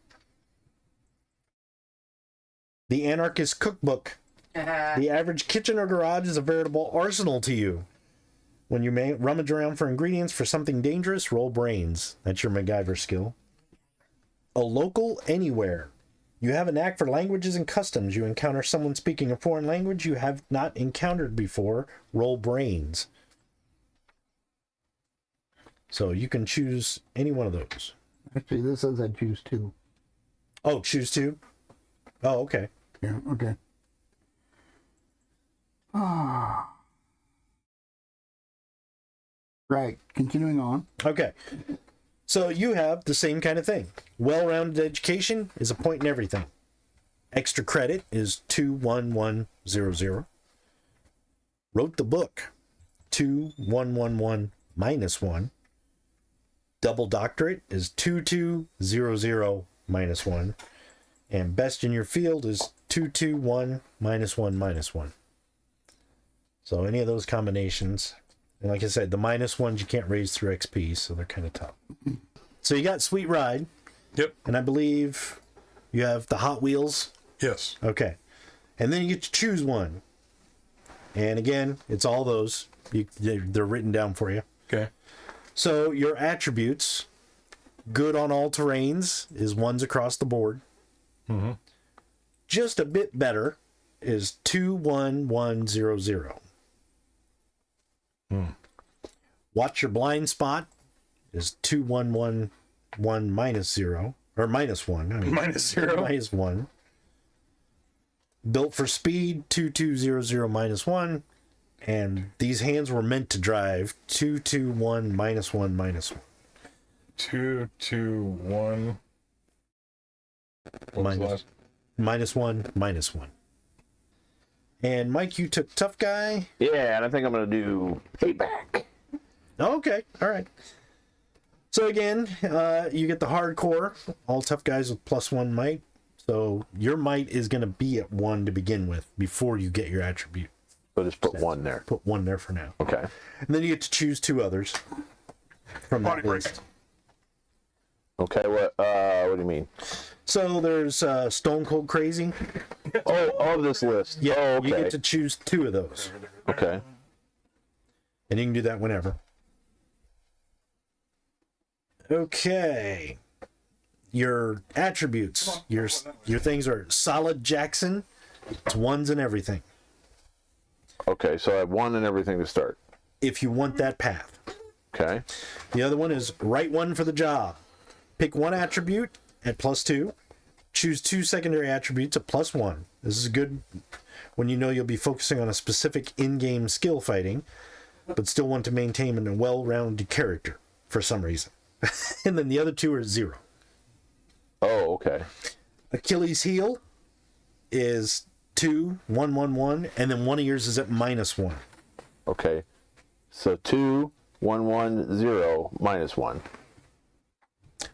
Speaker 4: The Anarchist Cookbook. The average kitchen or garage is a veritable arsenal to you. When you may rummage around for ingredients for something dangerous, roll brains. That's your MacGyver skill. A local anywhere. You have a knack for languages and customs. You encounter someone speaking a foreign language you have not encountered before, roll brains. So you can choose any one of those.
Speaker 5: Actually, this says I choose 2.
Speaker 4: Oh, choose 2? Oh, okay.
Speaker 5: Yeah, okay. Right, continuing on.
Speaker 4: Okay. So you have the same kind of thing. Well-rounded education is a point in everything. Extra credit is 21100. Wrote the book, 2111 -1. Double doctorate is 2200 -1. And best in your field is 221 -1 -1. So any of those combinations. And like I said, the -1s you can't raise through XP, so they're kind of tough. So you got Sweet Ride.
Speaker 3: Yep.
Speaker 4: And I believe you have the Hot Wheels.
Speaker 3: Yes.
Speaker 4: Okay. And then you get to choose one. And again, it's all those. They're written down for you.
Speaker 3: Okay.
Speaker 4: So your attributes, good on all terrains, is 1s across the board.
Speaker 3: Mm-hmm.
Speaker 4: Just a bit better is 21100. Watch your blind spot is 2111 -0 or -1. I mean,
Speaker 3: -0.
Speaker 4: -1. Built for speed 2200 -1, and these hands were meant to drive 221 -1 -1.
Speaker 3: 221.
Speaker 4: -1 -1. And Mike, you took tough guy.
Speaker 7: Yeah, and I think I'm gonna do payback.
Speaker 4: Okay, all right. So again, you get the hardcore, all tough guys with +1 might. So your might is going to be at 1 to begin with before you get your attribute.
Speaker 7: So just put 1 there.
Speaker 4: Put 1 there for now.
Speaker 7: Okay.
Speaker 4: And then you get to choose 2 others from that
Speaker 3: Body break.
Speaker 4: list.
Speaker 7: Okay. What do you mean?
Speaker 4: So there's Stone Cold Crazy.
Speaker 7: Oh, of this list.
Speaker 4: Yeah,
Speaker 7: Oh, okay.
Speaker 4: you get to choose 2 of those.
Speaker 7: Okay.
Speaker 4: And you can do that whenever. Okay. Your attributes, your things are Solid Jackson. It's 1s and everything.
Speaker 7: Okay, so I have 1 and everything to start.
Speaker 4: If you want that path.
Speaker 7: Okay.
Speaker 4: The other one is Right One for the Job. Pick 1 attribute at +2. Choose 2 secondary attributes at +1. This is good when you know you'll be focusing on a specific in-game skill fighting, but still want to maintain a well-rounded character for some reason. And then the other 2 are 0.
Speaker 7: Oh, okay.
Speaker 4: Achilles heel is 21111, and then 1 of yours is at -1.
Speaker 7: Okay. So 2110 -1.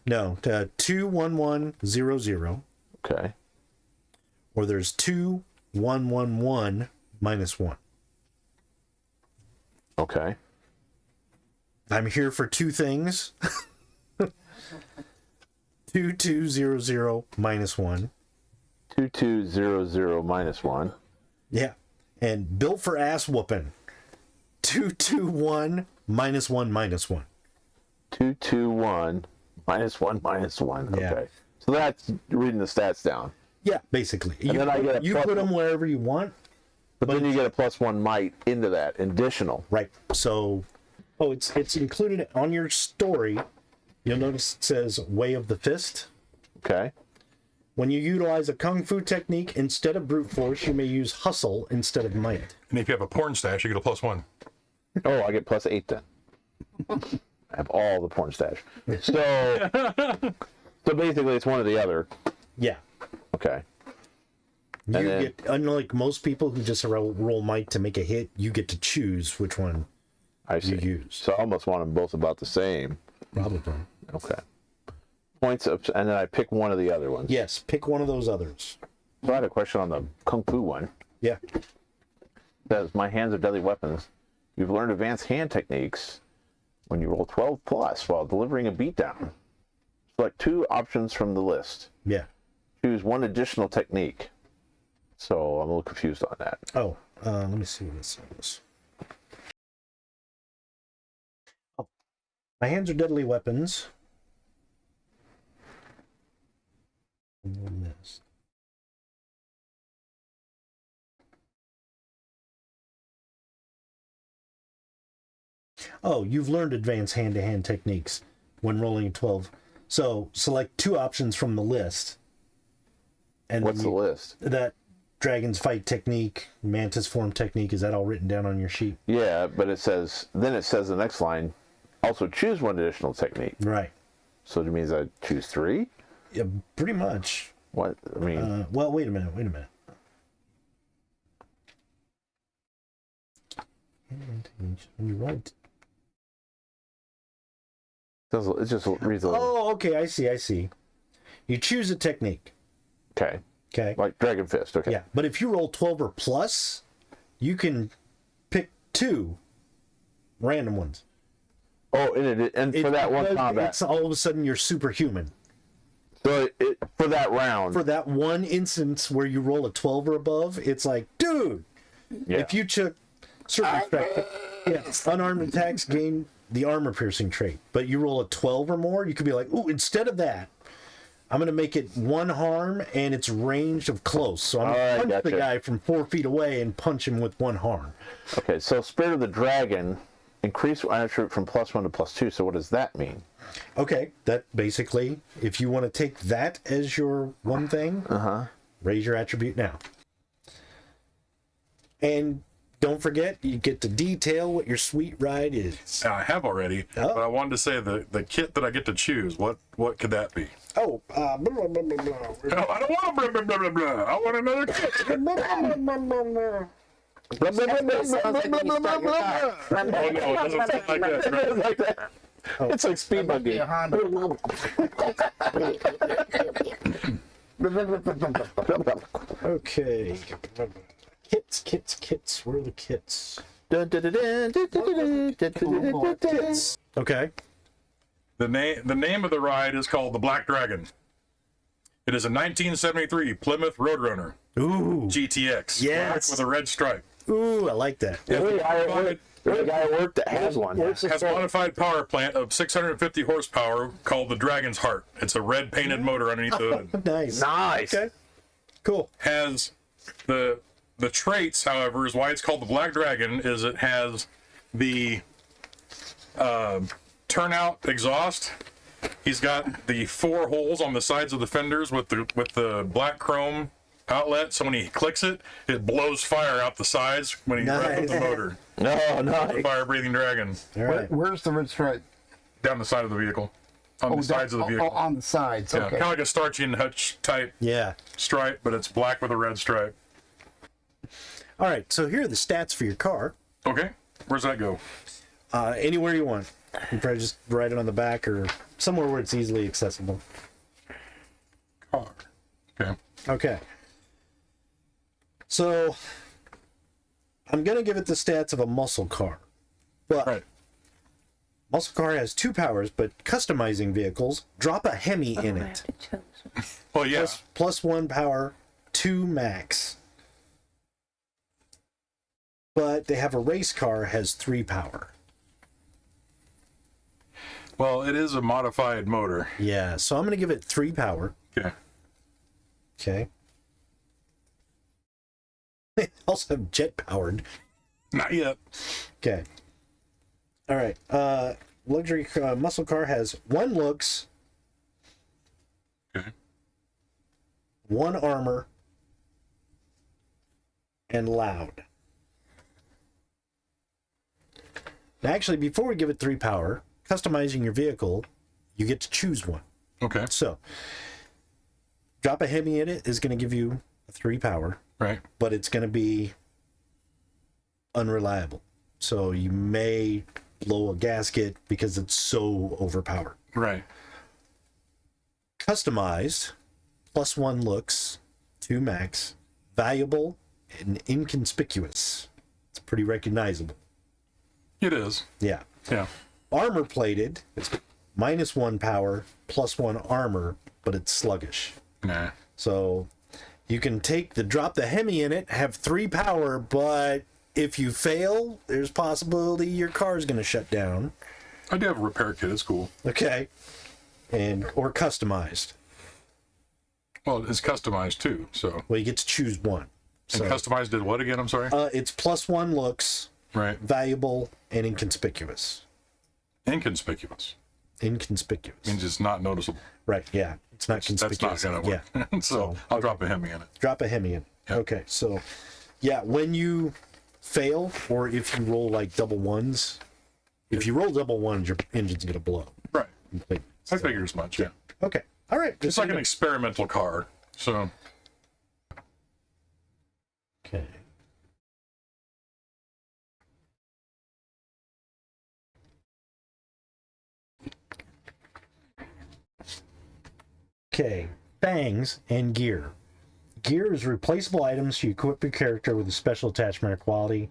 Speaker 4: No, 21100,
Speaker 7: Okay.
Speaker 4: or there's 2111 -1.
Speaker 8: Okay.
Speaker 4: I'm here for two things. 2200 minus 1.
Speaker 8: 2200 minus 1.
Speaker 4: Yeah. And built for ass whooping. 221 minus 1 minus 1.
Speaker 8: 221 minus 1 minus 1.
Speaker 4: Yeah.
Speaker 8: Okay. So that's reading the stats down.
Speaker 4: Yeah, basically.
Speaker 8: And then I get a
Speaker 4: you
Speaker 8: plus-
Speaker 4: put them wherever you want.
Speaker 8: But then you get a +1 might into that additional.
Speaker 4: Right. So, it's included on your story. You'll notice it says Way of the Fist.
Speaker 8: Okay.
Speaker 4: When you utilize a kung fu technique instead of brute force, you may use hustle instead of might.
Speaker 3: And if you have a porn stash, you get a +1.
Speaker 8: Oh, I get +8 then. I have all the porn stash. So, so basically, it's one or the other.
Speaker 4: Yeah.
Speaker 8: Okay.
Speaker 4: You
Speaker 8: And then-
Speaker 4: get, unlike most people who just roll might to make a hit, you get to choose which one
Speaker 8: I see.
Speaker 4: you use.
Speaker 8: So I almost want them both about the same.
Speaker 4: Probably.
Speaker 8: Okay. Points up, and then I pick one of the other ones.
Speaker 4: Yes, pick one of those others.
Speaker 8: So I had a question on the Kung Fu one.
Speaker 4: Yeah.
Speaker 8: It says, my hands are deadly weapons. You've learned advanced hand techniques when you roll 12 plus while delivering a beatdown. Select 2 options from the list.
Speaker 4: Yeah.
Speaker 8: Choose 1 additional technique. So I'm a little confused on that.
Speaker 4: Oh, let me see what it says. Oh, my hands are deadly weapons. And then this. Oh, you've learned advanced hand-to-hand techniques when rolling a 12. So select 2 options from the list. And
Speaker 8: What's the list?
Speaker 4: that dragon's fight technique, mantis form technique, is that all written down on your sheet?
Speaker 8: Yeah, but it says, then it says the next line, also choose 1 additional technique.
Speaker 4: Right.
Speaker 8: So it means I choose 3?
Speaker 4: Yeah, pretty much.
Speaker 8: What? I mean,
Speaker 4: Well, wait a minute. You're right.
Speaker 8: it just reads a little.
Speaker 4: Oh, okay. I see. You choose a technique.
Speaker 8: Okay.
Speaker 4: Okay.
Speaker 8: Like Dragon Fist. Okay.
Speaker 4: Yeah, but if you roll 12 or plus, you can pick 2 random ones.
Speaker 8: Oh, and for that one combat.
Speaker 4: It's all of a sudden you're superhuman.
Speaker 8: So for that round.
Speaker 4: For that one instance where you roll a 12 or above, it's like, dude,
Speaker 8: Yeah.
Speaker 4: if you took circumspect, unarmed attacks gain the armor piercing trait, but you roll a 12 or more, you could be like, ooh, instead of that, I'm going to make it 1 harm and it's ranged of close. So I'm going to punch the guy from 4 feet away and punch him with 1 harm.
Speaker 8: Okay, so Spirit of the Dragon, increase attribute from +1 to +2. So what does that mean?
Speaker 4: Okay, that basically, if you want to take that as your one thing, raise your attribute now. And don't forget, you get to detail what your sweet ride is.
Speaker 3: I have already, but I wanted to say the kit that I get to choose. What could that be?
Speaker 4: Oh, blah, blah, blah, blah.
Speaker 3: No, I don't want blah, blah, blah, blah, blah. I want another kit. Oh no, it doesn't sound like that.
Speaker 8: Like that. It's like Speed Buggy.
Speaker 4: Okay. Kits. Where are the kits? Okay.
Speaker 3: The name of the ride is called the Black Dragon. It is a 1973 Plymouth Roadrunner
Speaker 4: Ooh.
Speaker 3: GTX.
Speaker 4: Yes.
Speaker 3: Black with a red stripe.
Speaker 4: Ooh, I like that.
Speaker 8: There's a guy at work that has one.
Speaker 3: Has a modified power plant of 650 horsepower called the Dragon's Heart. It's a red painted motor underneath the hood.
Speaker 4: Nice.
Speaker 8: Nice.
Speaker 4: Okay. Cool.
Speaker 3: Has the traits, however, is why it's called the Black Dragon, is it has the turnout exhaust. He's got the 4 holes on the sides of the fenders with the black chrome outlet, so when he clicks it, it blows fire out the sides when he revs the motor.
Speaker 8: No, no.
Speaker 3: Fire-breathing dragon.
Speaker 4: All right.
Speaker 5: Where's the red stripe?
Speaker 3: Down the side of the vehicle. On the sides of the vehicle.
Speaker 5: On the sides,
Speaker 3: Yeah,
Speaker 5: okay.
Speaker 3: kind of like a Starchy and Hutch type
Speaker 4: Yeah.
Speaker 3: stripe, but it's black with a red stripe.
Speaker 4: All right. So here are the stats for your car.
Speaker 3: Okay, where's that go?
Speaker 4: Anywhere you want. You probably just write it on the back or somewhere where it's easily accessible.
Speaker 3: Car. Okay.
Speaker 4: Okay. So I'm going to give it the stats of a muscle car. But
Speaker 3: Right.
Speaker 4: muscle car has 2 powers, but customizing vehicles, drop a Hemi in
Speaker 6: I
Speaker 4: it.
Speaker 6: have to choose.
Speaker 3: Well, yeah.
Speaker 4: Plus 1 power, 2 max. But they have a race car, has 3 power.
Speaker 3: Well, it is a modified motor.
Speaker 4: Yeah, so I'm going to give it 3 power.
Speaker 3: Okay.
Speaker 4: Okay. They also have jet powered.
Speaker 3: Not yet.
Speaker 4: Okay. All right. Luxury muscle car has 1 looks,
Speaker 3: Okay.
Speaker 4: 1 armor, and loud. Now, actually, before we give it 3 power, customizing your vehicle, you get to choose one.
Speaker 3: Okay.
Speaker 4: So, drop a Hemi in it is going to give you a 3 power,
Speaker 3: Right.
Speaker 4: but it's going to be unreliable. So you may blow a gasket because it's so overpowered.
Speaker 3: Right.
Speaker 4: Customized, plus 1 looks, 2 max, valuable, and inconspicuous. It's pretty recognizable.
Speaker 3: It is.
Speaker 4: Yeah.
Speaker 3: Yeah.
Speaker 4: Armor plated, it's minus 1 power, plus 1 armor, but it's sluggish.
Speaker 3: Nah.
Speaker 4: So you can take drop the Hemi in it, have 3 power, but if you fail, there's possibility your car's going to shut down.
Speaker 3: I do have a repair kit. It's cool.
Speaker 4: Okay. Or customized.
Speaker 3: Well, it's customized too. So.
Speaker 4: Well, you get to choose one.
Speaker 3: And customized did what again? I'm sorry.
Speaker 4: It's plus 1 looks,
Speaker 3: Right.
Speaker 4: valuable, and inconspicuous.
Speaker 3: Inconspicuous
Speaker 4: Inconspicuous.
Speaker 3: means it's not noticeable.
Speaker 4: Right, yeah. It's not
Speaker 3: That's
Speaker 4: conspicuous.
Speaker 3: not gonna work.
Speaker 4: Yeah.
Speaker 3: So I'll drop a Hemi in it.
Speaker 4: Drop a Hemi in.
Speaker 3: Yep.
Speaker 4: Okay, so yeah, when you fail, or if you roll like double ones, if you roll double ones, your engine's gonna blow.
Speaker 3: Right.
Speaker 4: Completely.
Speaker 3: I figured as much. Yeah.
Speaker 4: Okay. All right.
Speaker 3: It's like an experimental car. So.
Speaker 4: Okay. Okay, fangs and gear. Gear is replaceable items you equip your character with a special attachment or quality.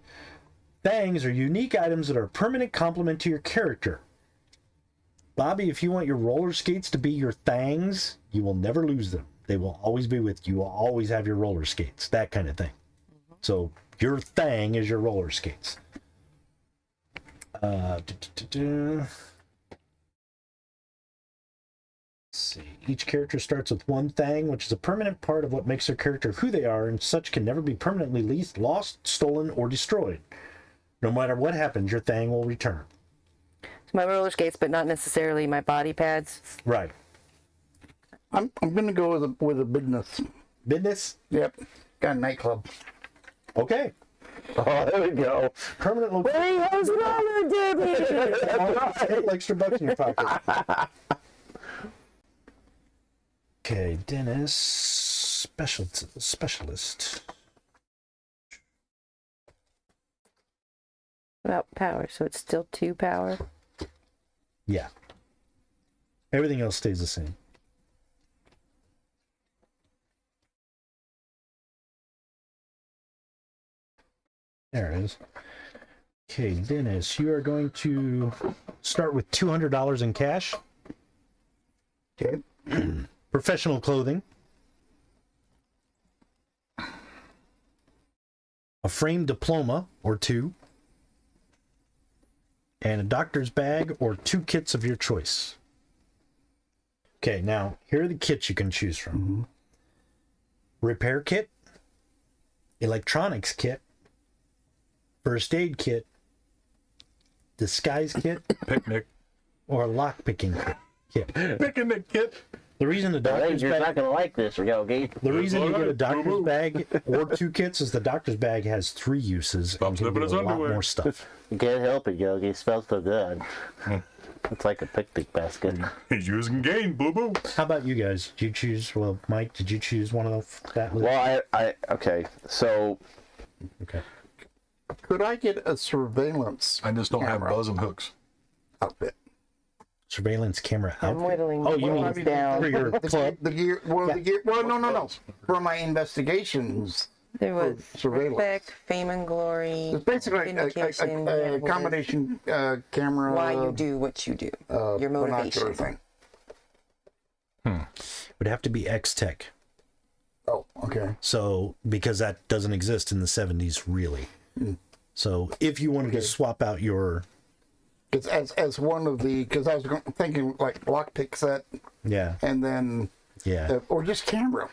Speaker 4: Fangs are unique items that are a permanent complement to your character. Bobby, if you want your roller skates to be your thangs, you will never lose them. They will always be with you. You will always have your roller skates, that kind of thing. So your thang is your roller skates. Let's see. Each character starts with 1 thang, which is a permanent part of what makes their character who they are, and such can never be permanently lost, stolen, or destroyed. No matter what happens, your thang will return.
Speaker 6: My roller skates, but not necessarily my body pads.
Speaker 4: Right.
Speaker 5: I'm gonna go with a business.
Speaker 4: Business?
Speaker 5: Yep. Got a nightclub.
Speaker 4: Okay.
Speaker 8: Oh, there we go.
Speaker 4: Permanent location.
Speaker 6: He has roller derby.
Speaker 4: Couple extra bucks in your pocket. Okay, Dennis, specialist.
Speaker 6: About power, so it's still 2 power.
Speaker 4: Yeah. Everything else stays the same. There it is. Okay, Dennis, you are going to start with $200 in cash.
Speaker 5: Okay.
Speaker 4: Professional clothing. A framed diploma or 2. And a doctor's bag or 2 kits of your choice. Okay, now here are the kits you can choose from.
Speaker 5: Mm-hmm.
Speaker 4: Repair kit, electronics kit, first aid kit, disguise kit,
Speaker 3: Picnic.
Speaker 4: or lockpicking kit.
Speaker 3: Picnic kit.
Speaker 4: The reason the doctor's
Speaker 8: You're not
Speaker 4: bag,
Speaker 8: gonna like this, Yogi.
Speaker 4: the reason you get a
Speaker 3: Alright,
Speaker 4: doctor's
Speaker 3: boo-boo.
Speaker 4: bag or 2 kits is the doctor's bag has 3 uses
Speaker 3: Stop
Speaker 4: and can
Speaker 3: sniffing
Speaker 4: do
Speaker 3: his
Speaker 4: a lot
Speaker 3: underwear.
Speaker 4: more stuff.
Speaker 8: You can't help it, Yogi. It smells so good. It's like a picnic basket.
Speaker 3: He's using gain, boo boo.
Speaker 4: How about you guys? Did you choose? Well, Mike, did you choose one of that list?
Speaker 8: Well, okay. So
Speaker 4: Okay.
Speaker 5: Could I get a surveillance
Speaker 3: I just don't have
Speaker 5: camera
Speaker 3: buzz and hooks.
Speaker 5: outfit?
Speaker 4: Surveillance camera
Speaker 6: I'm
Speaker 4: outfit.
Speaker 6: whittling
Speaker 4: Oh, you
Speaker 6: the
Speaker 4: mean
Speaker 6: ones down.
Speaker 4: for your club?
Speaker 5: The gear. Well, the gear. Well, no. For my investigations,
Speaker 6: There was
Speaker 5: surveillance.
Speaker 6: respect, fame and glory.
Speaker 5: It's basically
Speaker 6: vindication,
Speaker 5: a combination camera.
Speaker 6: why you do what you do. Your
Speaker 5: binocular
Speaker 6: motivation.
Speaker 5: thing.
Speaker 4: Would have to be X-Tech.
Speaker 5: Oh, okay.
Speaker 4: So, because that doesn't exist in the 70s, really. So, if you wanted to swap out your...
Speaker 5: As one of the, because I was thinking like lockpick set,
Speaker 4: Yeah.
Speaker 5: and then,
Speaker 4: Yeah.
Speaker 5: or just camera.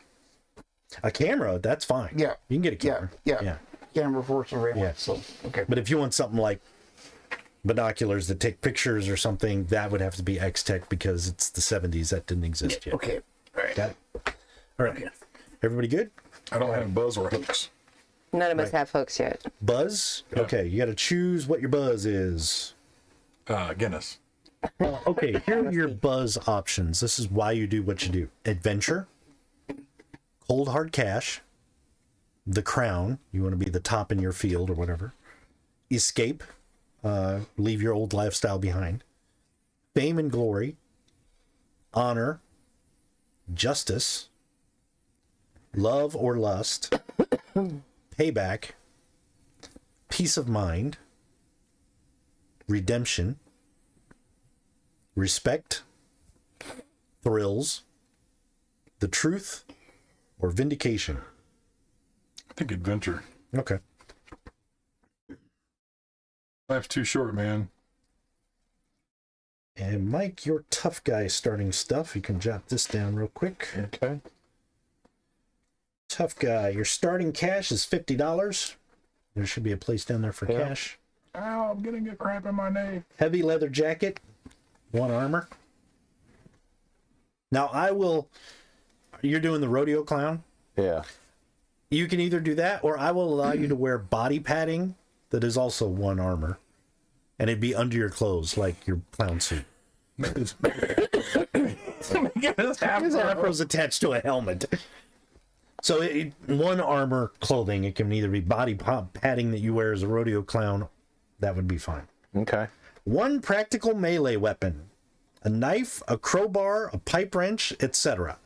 Speaker 4: A camera, that's fine.
Speaker 5: Yeah.
Speaker 4: You can get a camera.
Speaker 5: Yeah. Camera for surveillance.
Speaker 4: Yeah.
Speaker 5: So, okay.
Speaker 4: But if you want something like binoculars that take pictures or something, that would have to be X-Tech because it's the 70s. That didn't exist yet.
Speaker 5: Okay. All right.
Speaker 4: Got it? All right. Everybody good?
Speaker 3: I don't have buzz or hooks.
Speaker 6: None of us have hooks yet.
Speaker 4: Buzz?
Speaker 3: Yeah.
Speaker 4: Okay, you got to choose what your buzz is.
Speaker 3: Guinness.
Speaker 4: Okay, here are your buzz options. This is why you do what you do. Adventure, cold hard cash, the crown, you want to be the top in your field or whatever. Escape, leave your old lifestyle behind. Fame and glory, honor, justice, love or lust, payback, peace of mind, redemption, respect, thrills, the truth, or vindication.
Speaker 3: I think adventure.
Speaker 4: Okay.
Speaker 3: Life's too short, man.
Speaker 4: And Mike, your tough guy starting stuff. You can jot this down real quick.
Speaker 8: Okay.
Speaker 4: Tough guy. Your starting cash is $50. There should be a place down there for cash.
Speaker 3: Ow, I'm getting a cramp in my knee.
Speaker 4: Heavy leather jacket, 1 armor. Now I will. You're doing the rodeo clown.
Speaker 8: Yeah.
Speaker 4: You can either do that, or I will allow you to wear body padding that is also 1 armor, and it'd be under your clothes like your clown suit. His afro's attached to a helmet. So 1 armor clothing. It can either be body padding that you wear as a rodeo clown. That would be fine.
Speaker 8: Okay.
Speaker 4: 1 practical melee weapon. A knife, a crowbar, a pipe wrench, etc.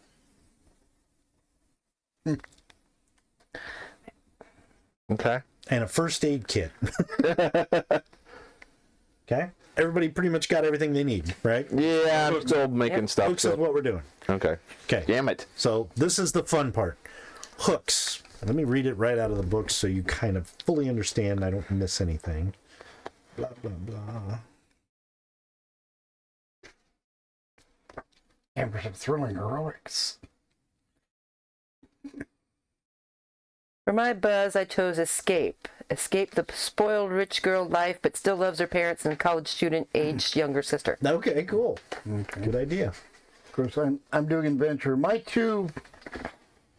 Speaker 8: Okay.
Speaker 4: And a first aid kit. Okay? Everybody pretty much got everything they need, right?
Speaker 8: Yeah, I'm still making stuff.
Speaker 4: Hooks is what we're doing.
Speaker 8: Okay.
Speaker 4: Okay.
Speaker 8: Damn it.
Speaker 4: So this is the fun part. Hooks. Let me read it right out of the book so you kind of fully understand and I don't miss anything. Blah, blah, blah.
Speaker 5: Embers of thrilling heroics.
Speaker 6: For my buzz, I chose escape. Escape the spoiled rich girl life, but still loves her parents and college student aged younger sister.
Speaker 4: Okay, cool. Okay. Good idea.
Speaker 5: Of course, I'm doing adventure. My 2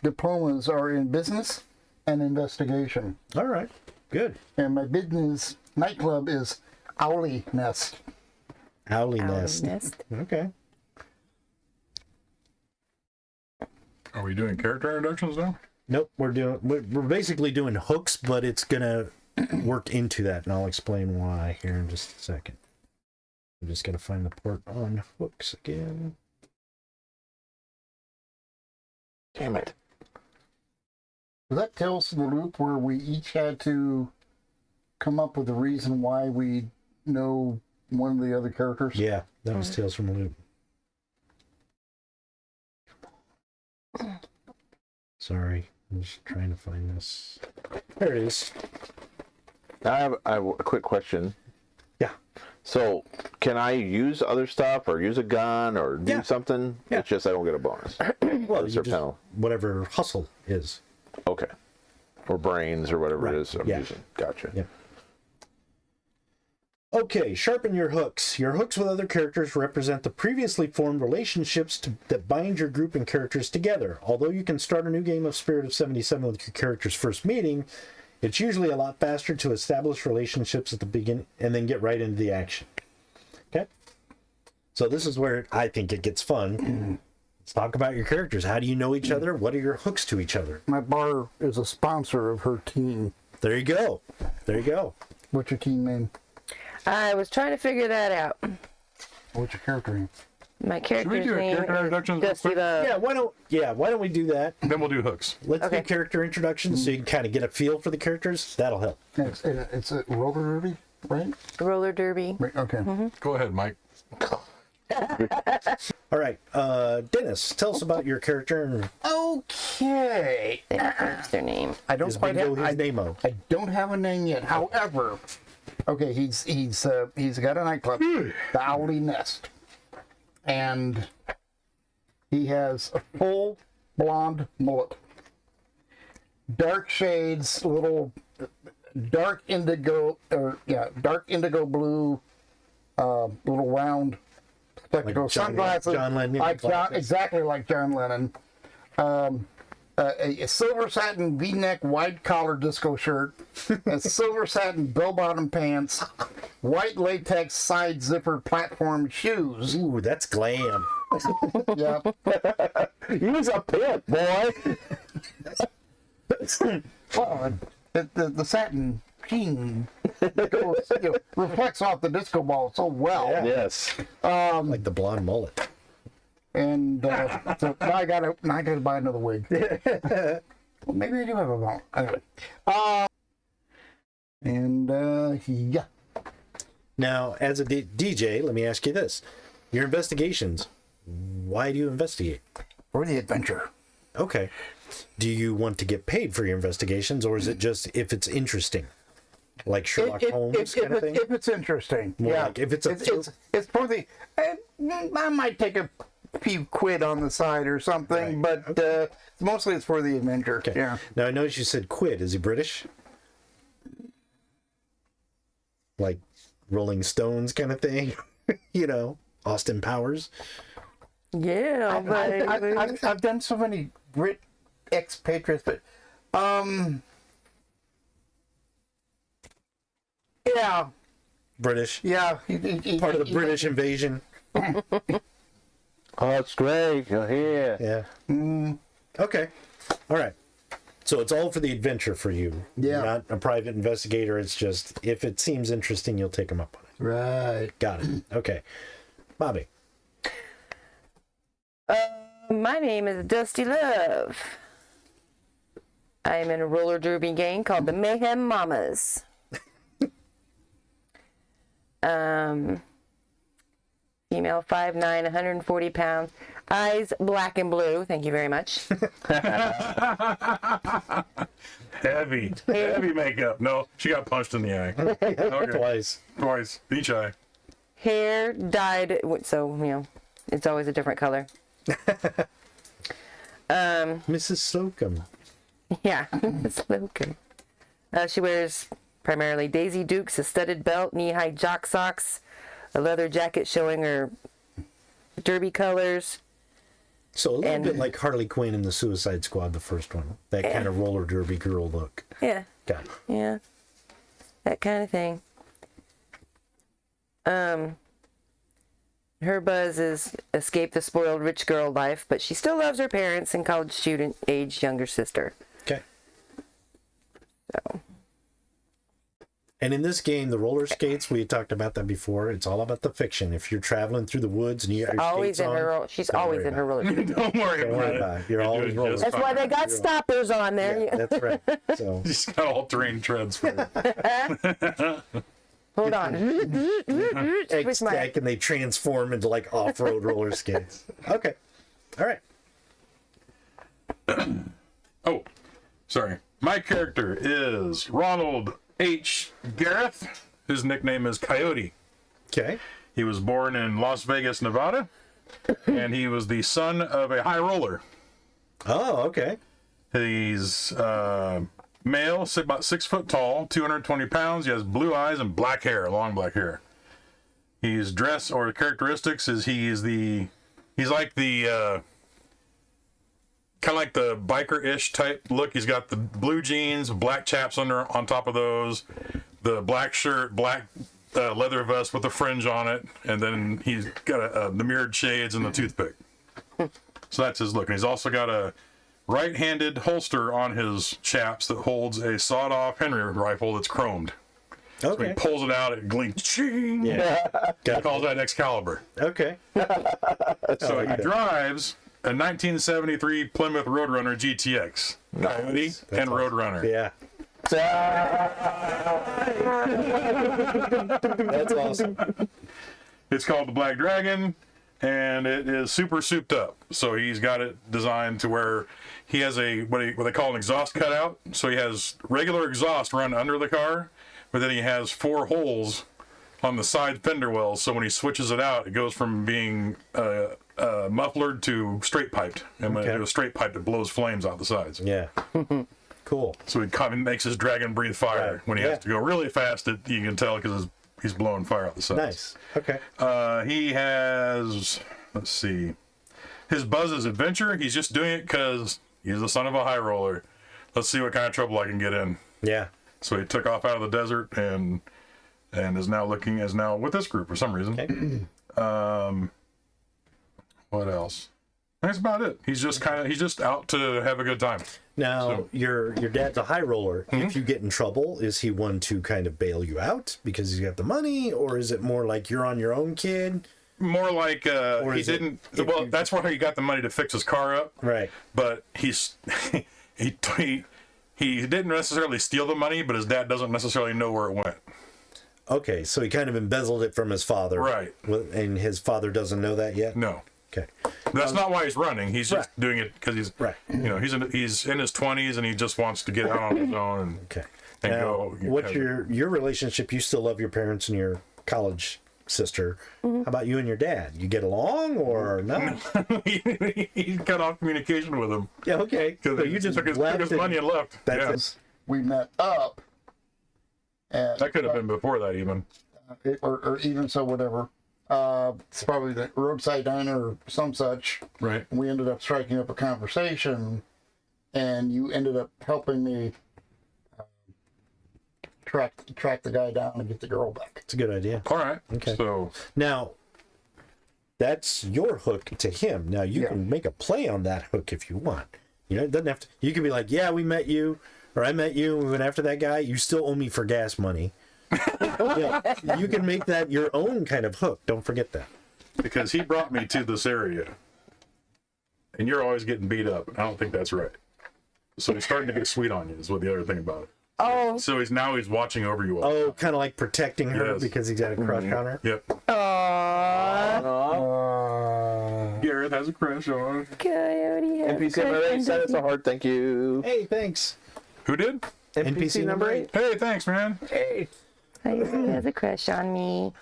Speaker 5: diplomas are in business and investigation.
Speaker 4: All right. Good.
Speaker 5: And my business nightclub is Owly Nest.
Speaker 4: Owly
Speaker 6: Owly
Speaker 4: nest.
Speaker 6: nest.
Speaker 4: Okay.
Speaker 3: Are we doing character introductions now?
Speaker 4: Nope, we're basically doing hooks, but it's gonna work into that, and I'll explain why here in just a second. I'm just gonna find the part on hooks again.
Speaker 8: Damn it.
Speaker 5: Was that Tales from the Loop where we each had to come up with a reason why we know one of the other characters?
Speaker 4: Yeah, that was Tales from the Loop. Sorry, I'm just trying to find this. There it is.
Speaker 8: I have a quick question.
Speaker 4: Yeah.
Speaker 8: So, can I use other stuff or use a gun or do something?
Speaker 4: Yeah.
Speaker 8: It's just I don't get a bonus.
Speaker 4: Well,
Speaker 8: What's
Speaker 4: you
Speaker 8: their
Speaker 4: just,
Speaker 8: penalty?
Speaker 4: whatever hustle is.
Speaker 8: Okay. Or brains or whatever
Speaker 4: Right.
Speaker 8: it is I'm
Speaker 4: Yeah.
Speaker 8: using. Gotcha.
Speaker 4: Yeah. Okay, sharpen your hooks. Your hooks with other characters represent the previously formed relationships that bind your group and characters together. Although you can start a new game of Spirit of 77 with your character's first meeting, it's usually a lot faster to establish relationships at the beginning and then get right into the action. Okay? So this is where I think it gets fun. Let's talk about your characters. How do you know each other? What are your hooks to each other?
Speaker 5: My bar is a sponsor of her team.
Speaker 4: There you go. There you go.
Speaker 5: What's your team name?
Speaker 6: I was trying to figure that out.
Speaker 5: What's your character name?
Speaker 6: My
Speaker 3: Should we
Speaker 6: character's
Speaker 3: do a
Speaker 6: name
Speaker 3: character
Speaker 6: is
Speaker 3: introduction?
Speaker 6: Dusty Love.
Speaker 4: Why don't we do that?
Speaker 3: Then we'll do hooks.
Speaker 4: Let's
Speaker 6: Okay.
Speaker 4: do character introductions so you can kind of get a feel for the characters. That'll help.
Speaker 5: It's a roller derby, right?
Speaker 6: Roller derby.
Speaker 5: Right, okay.
Speaker 3: Go ahead, Mike.
Speaker 4: All right, Dennis, tell us about your character and
Speaker 5: Okay.
Speaker 6: They changed their name.
Speaker 5: I don't
Speaker 4: his
Speaker 5: quite
Speaker 4: bingo,
Speaker 5: have.
Speaker 4: his name-o.
Speaker 5: I don't have a name yet. However, okay, he's got a nightclub, the Owly Nest, and he has a full blonde mullet, dark shades, little dark indigo blue, little round spectacles, sunglasses,
Speaker 4: John Lennon glasses.
Speaker 5: exactly like John Lennon. A silver satin V-neck wide collar disco shirt, a silver satin bell-bottom pants, white latex side zipper platform shoes.
Speaker 4: Ooh, that's glam.
Speaker 5: Yeah.
Speaker 8: Use a pimp, boy.
Speaker 5: Well, the satin sheen goes, reflects off the disco ball so well.
Speaker 8: Yes.
Speaker 4: Like the blonde mullet.
Speaker 5: And so now I gotta buy another wig. Well, maybe I do have a ball. Anyway. Yeah.
Speaker 4: Now, as a DJ, let me ask you this. Your investigations, why do you investigate?
Speaker 5: For the adventure.
Speaker 4: Okay. Do you want to get paid for your investigations, or is it just if it's interesting? Like Sherlock Holmes kind of thing?
Speaker 5: If it's interesting.
Speaker 4: More
Speaker 5: yeah.
Speaker 4: like if it's a
Speaker 5: it's for the. I might take a few quid on the side or something, but mostly it's for the adventure.
Speaker 4: Okay.
Speaker 5: Yeah.
Speaker 4: Now, I noticed you said quid. Is he British? Like Rolling Stones kind of thing? You know, Austin Powers?
Speaker 6: Yeah, baby.
Speaker 5: I've done so many Brit expatriates, but yeah,
Speaker 4: British?
Speaker 5: yeah.
Speaker 4: Part of the British invasion?
Speaker 8: Oh, that's great. You're here.
Speaker 4: Yeah. Okay. All right. So it's all for the adventure for you.
Speaker 5: Yeah.
Speaker 4: You're not a private investigator. It's just if it seems interesting, you'll take them up on it.
Speaker 5: Right.
Speaker 4: Got it. Okay. Bobby.
Speaker 6: My name is Dusty Love. I am in a roller derby gang called the Mayhem Mamas. Female, 5'9", 140 pounds. Eyes black and blue. Thank you very much.
Speaker 3: Heavy makeup. No, she got punched in the eye. Okay. Twice. Each eye.
Speaker 6: Hair dyed, so, it's always a different color.
Speaker 4: Mrs. Slocum.
Speaker 6: Yeah, it's Logan. She wears primarily Daisy Dukes, a studded belt, knee-high jock socks, a leather jacket showing her derby colors.
Speaker 4: So a little bit like Harley Quinn in the Suicide Squad, the first one. That kind of roller derby girl look.
Speaker 6: Yeah.
Speaker 4: Got it.
Speaker 6: Yeah. That kind of thing. Her buzz is escape the spoiled rich girl life, but she still loves her parents and college student age younger sister.
Speaker 4: Okay.
Speaker 6: So.
Speaker 4: And in this game, the roller skates, we talked about that before. It's all about the fiction. If you're traveling through the woods and you got your
Speaker 6: Always
Speaker 4: skates
Speaker 6: in
Speaker 4: on,
Speaker 6: her. She's always in her roller.
Speaker 3: Don't worry
Speaker 4: don't worry about it. You're always
Speaker 3: doing
Speaker 4: rolling.
Speaker 3: just
Speaker 6: That's why they got stoppers on there.
Speaker 4: Yeah, that's right. So
Speaker 3: She's got all-terrain treads for it.
Speaker 6: Hold on.
Speaker 4: egg
Speaker 6: With my-
Speaker 4: stack and they transform into like off-road roller skates. Okay. All right.
Speaker 3: Oh, sorry. My character is Ronald H. Gareth. His nickname is Coyote.
Speaker 4: Okay.
Speaker 3: He was born in Las Vegas, Nevada, and he was the son of a high roller.
Speaker 4: Oh, okay.
Speaker 3: He's male, about 6 foot tall, 220 pounds. He has blue eyes and black hair, long black hair. His dress or characteristics is he's like the kind of like the biker-ish type look. He's got the blue jeans, black chaps on top of those, the black shirt, black leather vest with a fringe on it, and then he's got the mirrored shades and the toothpick. So that's his look. And he's also got a right-handed holster on his chaps that holds a sawed-off Henry rifle that's chromed. So he
Speaker 4: Okay.
Speaker 3: pulls it out, it glinks. Ching!
Speaker 4: Yeah.
Speaker 3: He calls that Excalibur.
Speaker 4: Okay.
Speaker 3: So he drives a 1973 Plymouth Roadrunner GTX. Coyote and Roadrunner.
Speaker 4: Yeah. That's awesome.
Speaker 3: It's called the Black Dragon, and it is super souped up. So he's got it designed to where he has what they call an exhaust cutout. So he has regular exhaust run under the car, but then he has 4 holes on the side fender wells. So when he switches it out, it goes from being mufflered to straight piped. And when it goes straight piped, it blows flames out the sides.
Speaker 4: Yeah. Cool.
Speaker 3: So he kind of makes his dragon breathe fire.
Speaker 4: Right.
Speaker 3: When he has to go really fast, you can tell because he's blowing fire out the sides.
Speaker 4: Nice. Okay.
Speaker 3: He has, let's see, his buzz is adventure. He's just doing it because he's the son of a high roller. Let's see what kind of trouble I can get in.
Speaker 4: Yeah.
Speaker 3: So he took off out of the desert and is now with this group for some reason.
Speaker 4: Okay.
Speaker 3: What else? That's about it. He's just out to have a good time.
Speaker 4: Now, your dad's a high roller.
Speaker 3: Mm-hmm.
Speaker 4: If you get in trouble, is he one to kind of bail you out because he's got the money, or is it more like you're on your own, kid?
Speaker 3: More like he didn't. Well, that's where he got the money to fix his car up.
Speaker 4: Right.
Speaker 3: But he didn't necessarily steal the money, but his dad doesn't necessarily know where it went.
Speaker 4: Okay, so he kind of embezzled it from his father.
Speaker 3: Right.
Speaker 4: And his father doesn't know that yet?
Speaker 3: No.
Speaker 4: Okay.
Speaker 3: That's not why he's running. He's just doing it because he's he's in his 20s and he just wants to get out on his own and
Speaker 4: Okay.
Speaker 3: and
Speaker 4: Now,
Speaker 3: go.
Speaker 4: what's your relationship? You still love your parents and your college sister. How about you and your dad? You get along or not?
Speaker 3: he cut off communication with him
Speaker 4: Yeah, okay.
Speaker 3: because
Speaker 4: So
Speaker 3: he
Speaker 4: you just
Speaker 3: took his
Speaker 4: left
Speaker 3: money and left.
Speaker 4: That's
Speaker 3: Yeah.
Speaker 5: We met up. And,
Speaker 3: That could have been before that even.
Speaker 5: or even so, whatever. It's probably the roadside diner or some such.
Speaker 3: Right.
Speaker 5: And we ended up striking up a conversation, and you ended up helping me track the guy down and get the girl back.
Speaker 4: It's a good idea.
Speaker 3: All right.
Speaker 4: Okay.
Speaker 3: So
Speaker 4: Now, that's your hook to him. Now, you can make a play on that hook if you want. You know, it doesn't have to. You can be like, yeah, we met you, or I met you, and we went after that guy. You still owe me for gas money. Yeah, you can make that your own kind of hook. Don't forget that.
Speaker 3: because he brought me to this area, and you're always getting beat up. I don't think that's right. So he's starting to get sweet on you. Is what the other thing about it.
Speaker 6: Oh.
Speaker 3: So he's watching over you all.
Speaker 4: Oh, kind of like protecting her
Speaker 3: Yes.
Speaker 4: because he's got a crush on her.
Speaker 3: Yep.
Speaker 6: Aww.
Speaker 3: Gareth has a crush on.
Speaker 6: Coyote has
Speaker 8: NPC number 8 said it's a heart. Thank you.
Speaker 4: Hey, thanks.
Speaker 3: Who did?
Speaker 4: NPC number 8.
Speaker 3: Hey, thanks, man.
Speaker 8: Hey.
Speaker 6: Coyote has a crush on me.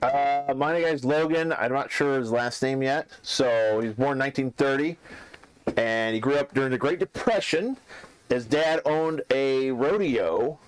Speaker 8: My guy's Logan. I'm not sure his last name yet. So he was born 1930, and he grew up during the Great Depression. His dad owned a rodeo,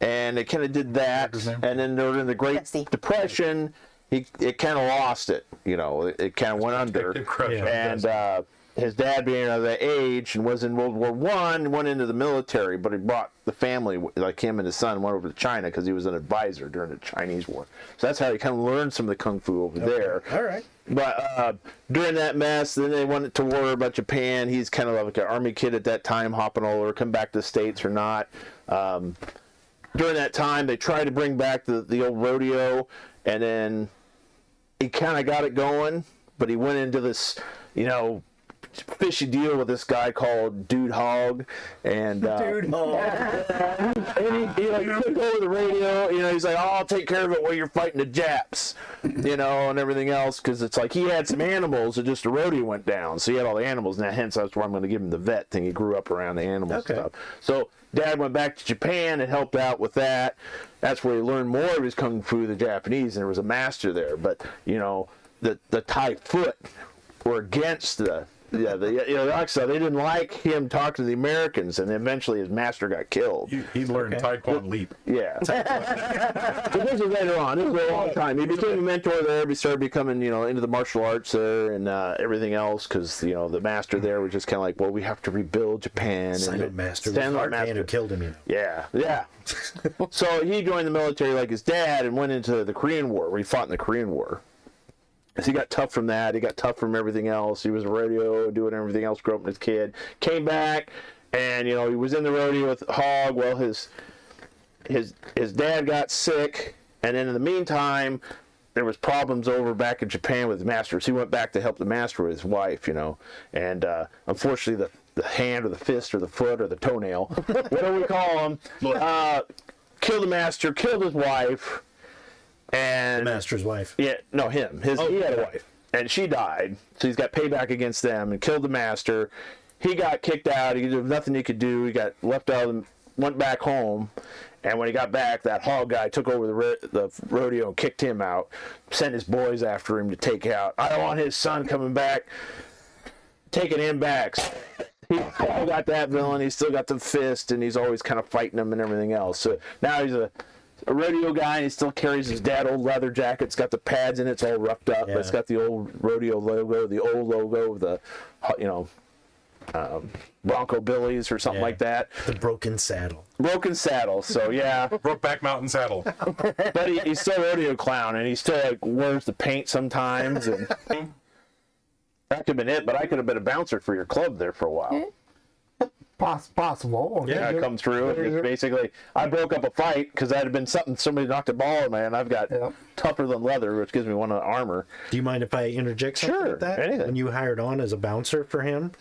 Speaker 8: and they kind of did that. And then during the Great
Speaker 6: Dusty.
Speaker 8: Depression, it kind of lost it. You know, it kind of went under.
Speaker 3: Crush on
Speaker 8: And his dad, being of that age and was in World War I, went into the military, but he brought the family, like him and his son, went over to China because he was an advisor during the Chinese War. So that's how he kind of learned some of the kung fu over there.
Speaker 4: All right.
Speaker 8: But during that mess, then they went to war about Japan. He's kind of like an army kid at that time, hopping all over, come back to the States or not. During that time, they tried to bring back the old rodeo, and then he kind of got it going, but he went into this, fishy deal with this guy called Dude Hog, and
Speaker 4: Dude, oh.
Speaker 8: and he took over the radio. He's like, "Oh, I'll take care of it while you're fighting the Japs," and everything else, because it's like he had some animals, and just the rodeo went down, so he had all the animals. And hence, that's where I'm going to give him the vet thing. He grew up around the animals and stuff. So Dad went back to Japan and helped out with that. That's where he learned more of his kung fu, the Japanese, and there was a master there. But the Thai foot were against the Aksa. They didn't like him talking to the Americans, and eventually his master got killed.
Speaker 3: He learned Taekwondo leap.
Speaker 8: Yeah. So this was later on. This was a long time. He became a mentor there. He started becoming, into the martial arts there and everything else, because the master there was just kind of like, well, we have to rebuild Japan.
Speaker 4: Silent Master.
Speaker 8: Silent
Speaker 4: Man who
Speaker 8: Master.
Speaker 4: killed him.
Speaker 8: Yeah. So he joined the military like his dad and went into the Korean War, where he fought in the Korean War. So he got tough from that. He got tough from everything else. He was a rodeo, doing everything else, grew up as a kid. Came back, and, he was in the rodeo with Hog. Well, his his dad got sick, and then in the meantime, there was problems over back in Japan with the master. So he went back to help the master with his wife, and unfortunately the hand or the fist or the foot or the toenail, whatever we call him, killed the master, killed his wife, and
Speaker 4: The master's wife.
Speaker 8: yeah, no, him. He had a wife, and she died. So he's got payback against them and killed the master. He got kicked out. There was nothing he could do. He got left out and went back home. And when he got back, that hog guy took over the rodeo and kicked him out. Sent his boys after him to take out. I don't want his son coming back, taking him back. So he still got that villain. He's still got the fist, and he's always kind of fighting him and everything else. So now he's a rodeo guy, and he still carries his dad old leather jacket. It's got the pads in it. It's all roughed up.
Speaker 4: Yeah.
Speaker 8: But it's got the old rodeo logo, the old logo of the, Bronco Billies or something like that.
Speaker 4: The broken saddle.
Speaker 8: Broken saddle. So yeah,
Speaker 3: Brokeback Mountain Saddle.
Speaker 8: but he's still a rodeo clown, and he still wears the paint sometimes. And that could have been it, but I could have been a bouncer for your club there for a while.
Speaker 5: Possible.
Speaker 8: Yeah, I come through. It's basically, I broke up a fight because that had been somebody knocked a ball at me, and I've got tougher than leather, which gives me one of the armor.
Speaker 4: Do you mind if I interject something
Speaker 8: Sure,
Speaker 4: with that?
Speaker 8: anything.
Speaker 4: When you hired on as a bouncer for him,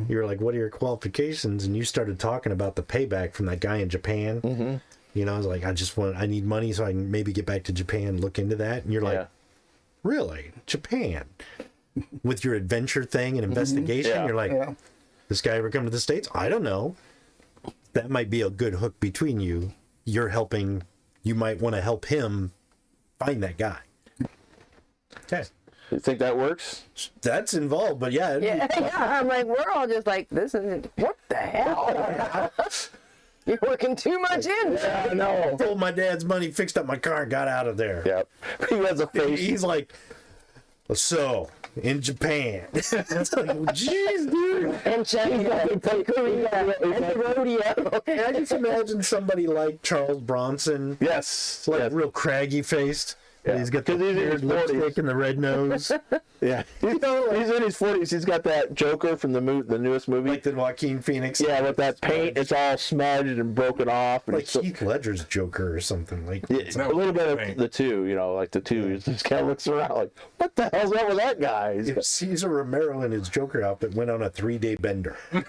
Speaker 4: you were like, what are your qualifications? And you started talking about the payback from that guy in Japan. Mm-hmm. I was like, I need money so I can maybe get back to Japan and look into that. And you're like, really? Japan? With your adventure thing and investigation,
Speaker 8: Yeah.
Speaker 4: you're like, this guy ever come to the States? I don't know. That might be a good hook between you. You're helping, you might want to help him find that guy. Okay.
Speaker 8: You think that works?
Speaker 4: That's involved, but yeah.
Speaker 6: Yeah, I'm like, we're all just like, this is, what the hell? You're working too much in.
Speaker 8: Yeah, I know.
Speaker 4: Pulled my dad's money, fixed up my car, and got out of there.
Speaker 8: Yep. He has a face.
Speaker 4: He's like, so, in Japan. It's like, jeez, dude.
Speaker 6: And China, and Korea, and the rodeo.
Speaker 4: And I just imagine somebody like Charles Bronson,
Speaker 8: Yes.
Speaker 4: like
Speaker 8: yes.
Speaker 4: real craggy faced.
Speaker 8: Yeah.
Speaker 4: He's got the
Speaker 8: 'Cause he's in
Speaker 4: weird
Speaker 8: his 40s.
Speaker 4: lipstick and the red nose.
Speaker 8: Yeah. He's in his 40s. He's got that Joker from the newest movie.
Speaker 4: Like the Joaquin Phoenix.
Speaker 8: Yeah, with that paint, it's all smudged and broken off. And
Speaker 4: Like
Speaker 8: it's so-
Speaker 4: Heath Ledger's Joker or something. Like,
Speaker 8: yeah, a little bit of the two, like the two. He just kind of looks around like, what the hell's up with that guy? He's
Speaker 4: if
Speaker 8: got,
Speaker 4: Caesar Romero in his Joker outfit went on a 3-day bender.
Speaker 8: there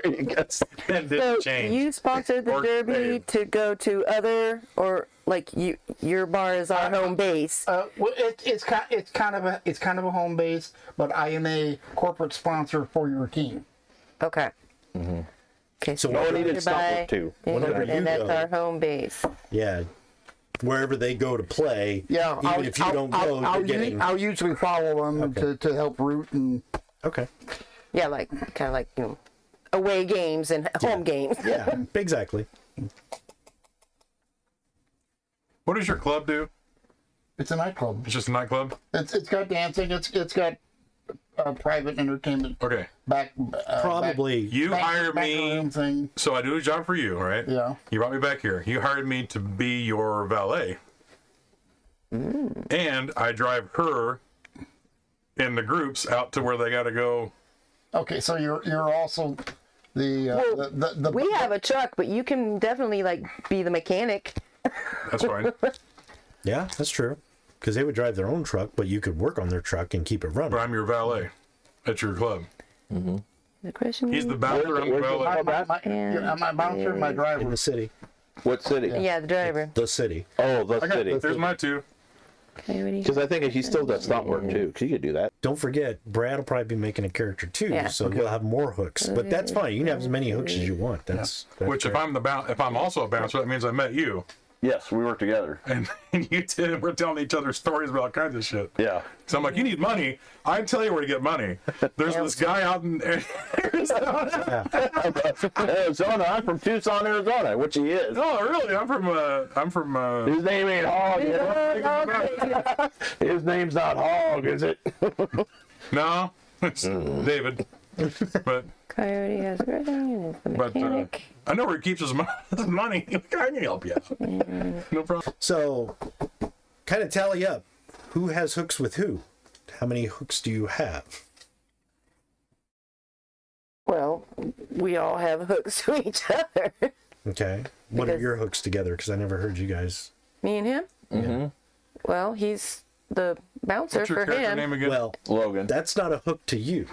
Speaker 8: you go.
Speaker 3: And
Speaker 6: So
Speaker 3: it changed.
Speaker 6: you sponsored the
Speaker 3: Or
Speaker 6: Derby
Speaker 3: paid.
Speaker 6: to go to other, or like your bar is our home base.
Speaker 5: Well, it's kind of a home base, but I am a corporate sponsor for your team.
Speaker 6: Okay. Okay.
Speaker 4: So
Speaker 8: No one needed
Speaker 6: you're
Speaker 8: stop
Speaker 6: by-
Speaker 8: work too.
Speaker 4: Whenever you
Speaker 6: and that's
Speaker 4: go.
Speaker 6: our home base.
Speaker 4: Yeah. Wherever they go to play,
Speaker 5: Yeah,
Speaker 4: even if you don't go, you're getting...
Speaker 5: I'll usually follow them to help root and.
Speaker 4: Okay.
Speaker 6: Yeah, like kind of like away games and home games.
Speaker 4: Yeah, exactly.
Speaker 3: What does your club do?
Speaker 5: It's a nightclub.
Speaker 3: It's just a nightclub?
Speaker 5: It's got dancing. It's got private entertainment.
Speaker 3: Okay.
Speaker 4: Probably.
Speaker 3: You hired
Speaker 5: back
Speaker 3: me,
Speaker 5: room thing.
Speaker 3: so I do a job for you, right?
Speaker 5: Yeah.
Speaker 3: You brought me back here. You hired me to be your valet. And I drive her in the groups out to where they got to go.
Speaker 5: Okay, so you're also the
Speaker 6: We have a truck, but you can definitely be the mechanic.
Speaker 3: That's fine.
Speaker 4: Yeah, that's true. Because they would drive their own truck, but you could work on their truck and keep it running.
Speaker 3: But I'm your valet at your club.
Speaker 6: The question.
Speaker 3: He's the bouncer, I'm the valet.
Speaker 5: my bouncer, my
Speaker 4: In
Speaker 5: driver.
Speaker 4: the city.
Speaker 8: What city?
Speaker 6: Yeah, the driver.
Speaker 4: The city.
Speaker 8: Oh, the
Speaker 3: I got,
Speaker 8: city.
Speaker 3: there's my two.
Speaker 6: Coyote.
Speaker 8: Because I think he still does stunt work too. Because he could do that.
Speaker 4: Don't forget, Brad will probably be making a character too,
Speaker 6: Yeah.
Speaker 4: so we'll have more hooks. But that's fine. You can have as many hooks as you want. That's
Speaker 3: Which, if
Speaker 4: fair.
Speaker 3: if I'm also a bouncer, that means I met you,
Speaker 8: Yes, we work together.
Speaker 3: and you two, we're telling each other stories about all kinds of shit.
Speaker 8: Yeah.
Speaker 3: So I'm like, you need money. I tell you where to get money. There's this guy out in Arizona.
Speaker 8: Arizona. I'm from Tucson, Arizona, which he is.
Speaker 3: Oh, really? I'm from.
Speaker 8: His name ain't Hog. His name's not Hog, is it?
Speaker 3: No, it's David. But
Speaker 6: Coyote has everything and is the mechanic.
Speaker 3: I know where he keeps his money. I can help you out. No problem.
Speaker 4: So, kind of tally up. Who has hooks with who? How many hooks do you have?
Speaker 6: Well, we all have hooks to each other.
Speaker 4: Okay. What are
Speaker 6: Because-
Speaker 4: your hooks together? Because I never heard you guys.
Speaker 6: Me and him?
Speaker 8: Mm-hmm.
Speaker 6: Well, he's the bouncer
Speaker 3: What's your
Speaker 6: for
Speaker 3: character
Speaker 6: him.
Speaker 3: name again?
Speaker 4: Well,
Speaker 8: Logan.
Speaker 4: that's not a hook to you.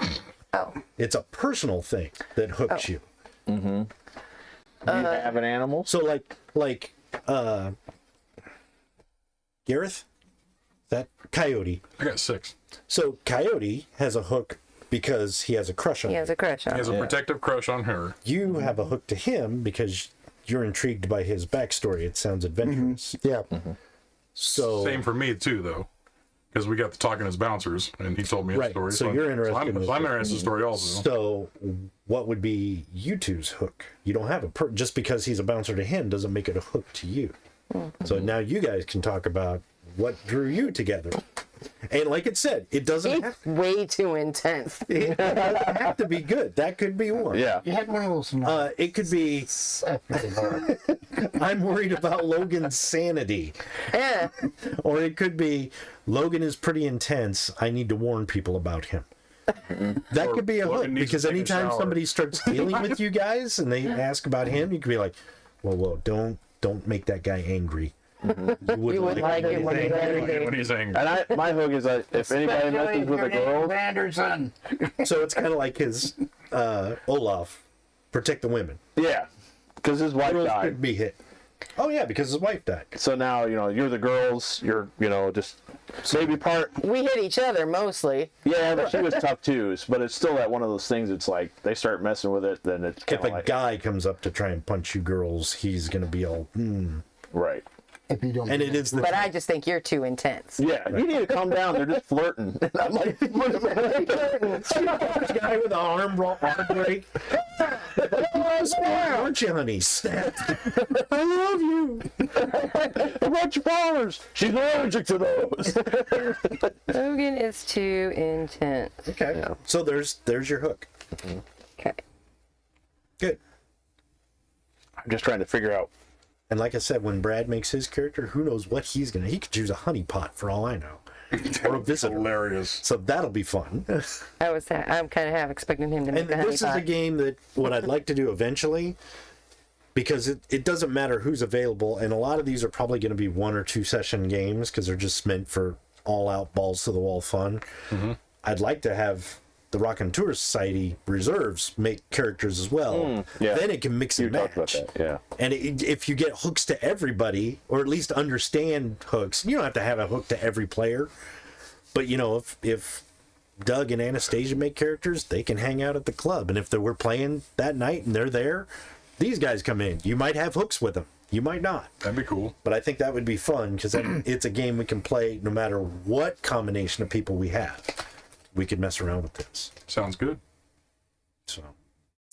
Speaker 6: Oh.
Speaker 4: It's a personal thing that hooks you.
Speaker 8: Do you have an animal?
Speaker 4: So Gareth? That Coyote.
Speaker 3: I got 6.
Speaker 4: So Coyote has a hook because he has a crush on
Speaker 6: He
Speaker 4: you.
Speaker 6: has a crush on
Speaker 3: He has
Speaker 6: him.
Speaker 3: a protective crush on her.
Speaker 4: You have a hook to him because you're intrigued by his backstory. It sounds adventurous.
Speaker 5: Yeah.
Speaker 4: So
Speaker 3: Same for me too, though, because we got to talking as bouncers, and he told me his
Speaker 4: Right,
Speaker 3: story.
Speaker 4: so you're interested in his
Speaker 3: I'm
Speaker 4: story.
Speaker 3: interested in the story also.
Speaker 4: So, what would be you two's hook? You don't have just because he's a bouncer to him doesn't make it a hook to you. So now you guys can talk about what drew you together. And like it said, it doesn't
Speaker 6: It's way too intense.
Speaker 4: it doesn't have to be good. That could be one.
Speaker 8: Yeah.
Speaker 5: You had one of those.
Speaker 4: It could be I'm worried about Logan's sanity.
Speaker 6: Yeah.
Speaker 4: Or it could be Logan is pretty intense. I need to warn people about him. That could be a
Speaker 3: Logan
Speaker 4: hook
Speaker 3: needs to
Speaker 4: because
Speaker 3: take a
Speaker 4: anytime
Speaker 3: shower.
Speaker 4: somebody starts dealing with you guys and they ask about him, you could be like, "Whoa, don't make that guy angry." You wouldn't
Speaker 6: like it when he's angry.
Speaker 3: When he's angry.
Speaker 8: And my hook is like, if anybody messes with a girl,
Speaker 5: Anderson.
Speaker 4: So it's kind of like his Olaf, protect the women.
Speaker 8: yeah, because his wife
Speaker 4: Girls
Speaker 8: died.
Speaker 4: could be hit. Oh yeah, because his wife died.
Speaker 8: So now, you're the girls, you're, just maybe part,
Speaker 6: We hit each other mostly.
Speaker 8: yeah, but she was tough too, but it's still that one of those things, it's like, they start messing with it, then it's kind
Speaker 4: If
Speaker 8: of
Speaker 4: a
Speaker 8: like,
Speaker 4: guy comes up to try and punch you girls, he's gonna be all,
Speaker 8: right.
Speaker 5: If you don't.
Speaker 4: And it is the
Speaker 6: But I just think you're too intense.
Speaker 8: Yeah, you need to calm down, they're just flirting. And I'm like,
Speaker 4: guy with the arm break. Aren't you, honey? Snap. I love you.
Speaker 8: watch your flowers. She's allergic to those.
Speaker 6: Logan is too intense.
Speaker 4: Okay. So there's your hook.
Speaker 6: Okay.
Speaker 4: Good.
Speaker 8: I'm just trying to figure out.
Speaker 4: And like I said, when Brad makes his character, who knows what he's gonna? He could choose a honeypot for all I know, or a visitor.
Speaker 3: Hilarious.
Speaker 4: So that'll be fun.
Speaker 6: I'm kind of half expecting him to make
Speaker 4: And
Speaker 6: the honey
Speaker 4: this is a
Speaker 6: pot.
Speaker 4: game that what I'd like to do eventually, because it doesn't matter who's available, and a lot of these are probably going to be 1 or 2 session games because they're just meant for all out balls to the wall fun. I'd like to have the Raconteur Society reserves make characters as well.
Speaker 8: yeah.
Speaker 4: Then it can mix
Speaker 8: You
Speaker 4: and
Speaker 8: talked about
Speaker 4: match.
Speaker 8: that, yeah.
Speaker 4: And if you get hooks to everybody, or at least understand hooks, you don't have to have a hook to every player. But if Doug and Anastasia make characters, they can hang out at the club. And if we're playing that night and they're there, these guys come in. You might have hooks with them. You might not.
Speaker 3: That'd be cool.
Speaker 4: But I think that would be fun because it's a game we can play no matter what combination of people we have. We could mess around with this.
Speaker 3: Sounds good.
Speaker 4: So,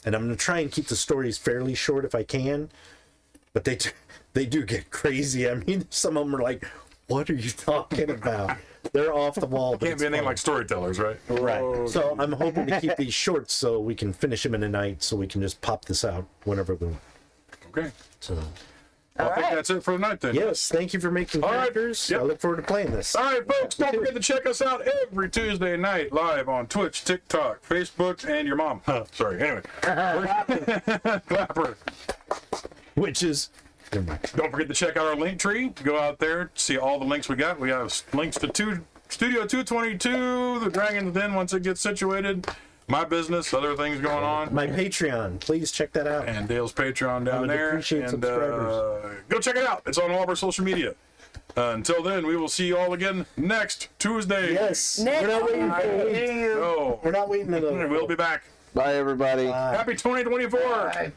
Speaker 4: and I'm going to try and keep the stories fairly short if I can. But they do get crazy. I mean, some of them are like, what are you talking about? They're off the wall. But
Speaker 3: Can't
Speaker 4: it's
Speaker 3: be anything
Speaker 4: fun.
Speaker 3: like storytellers, right?
Speaker 4: Right.
Speaker 3: Oh,
Speaker 4: So I'm hoping to keep these short so we can finish them in a night so we can just pop this out whenever we want.
Speaker 3: okay.
Speaker 4: So,
Speaker 3: I think that's it for the night then.
Speaker 4: yes, thank you for making
Speaker 3: All right.
Speaker 4: characters.
Speaker 3: Yep.
Speaker 4: I look forward to playing this.
Speaker 3: All right, folks, don't forget to check us out every Tuesday night live on Twitch, TikTok, Facebook, and your mom. Sorry. Anyway. Clapper.
Speaker 4: Which is, never mind.
Speaker 3: Don't forget to check out our Linktree. Go out there, see all the links we got. We have links to Studio 222, the Dragon's Den once it gets situated, my business, other things going on,
Speaker 4: My Patreon, please check that out.
Speaker 3: and Dale's Patreon down
Speaker 4: would
Speaker 3: there.
Speaker 4: appreciate
Speaker 3: And
Speaker 4: subscribers.
Speaker 3: go check it out. It's on all of our social media. Until then, we will see you all again next Tuesday.
Speaker 4: Yes,
Speaker 6: Next
Speaker 4: we're not waiting for
Speaker 3: So,
Speaker 4: We're not waiting another.
Speaker 3: we'll be back.
Speaker 8: Bye, everybody.
Speaker 3: Happy 2024.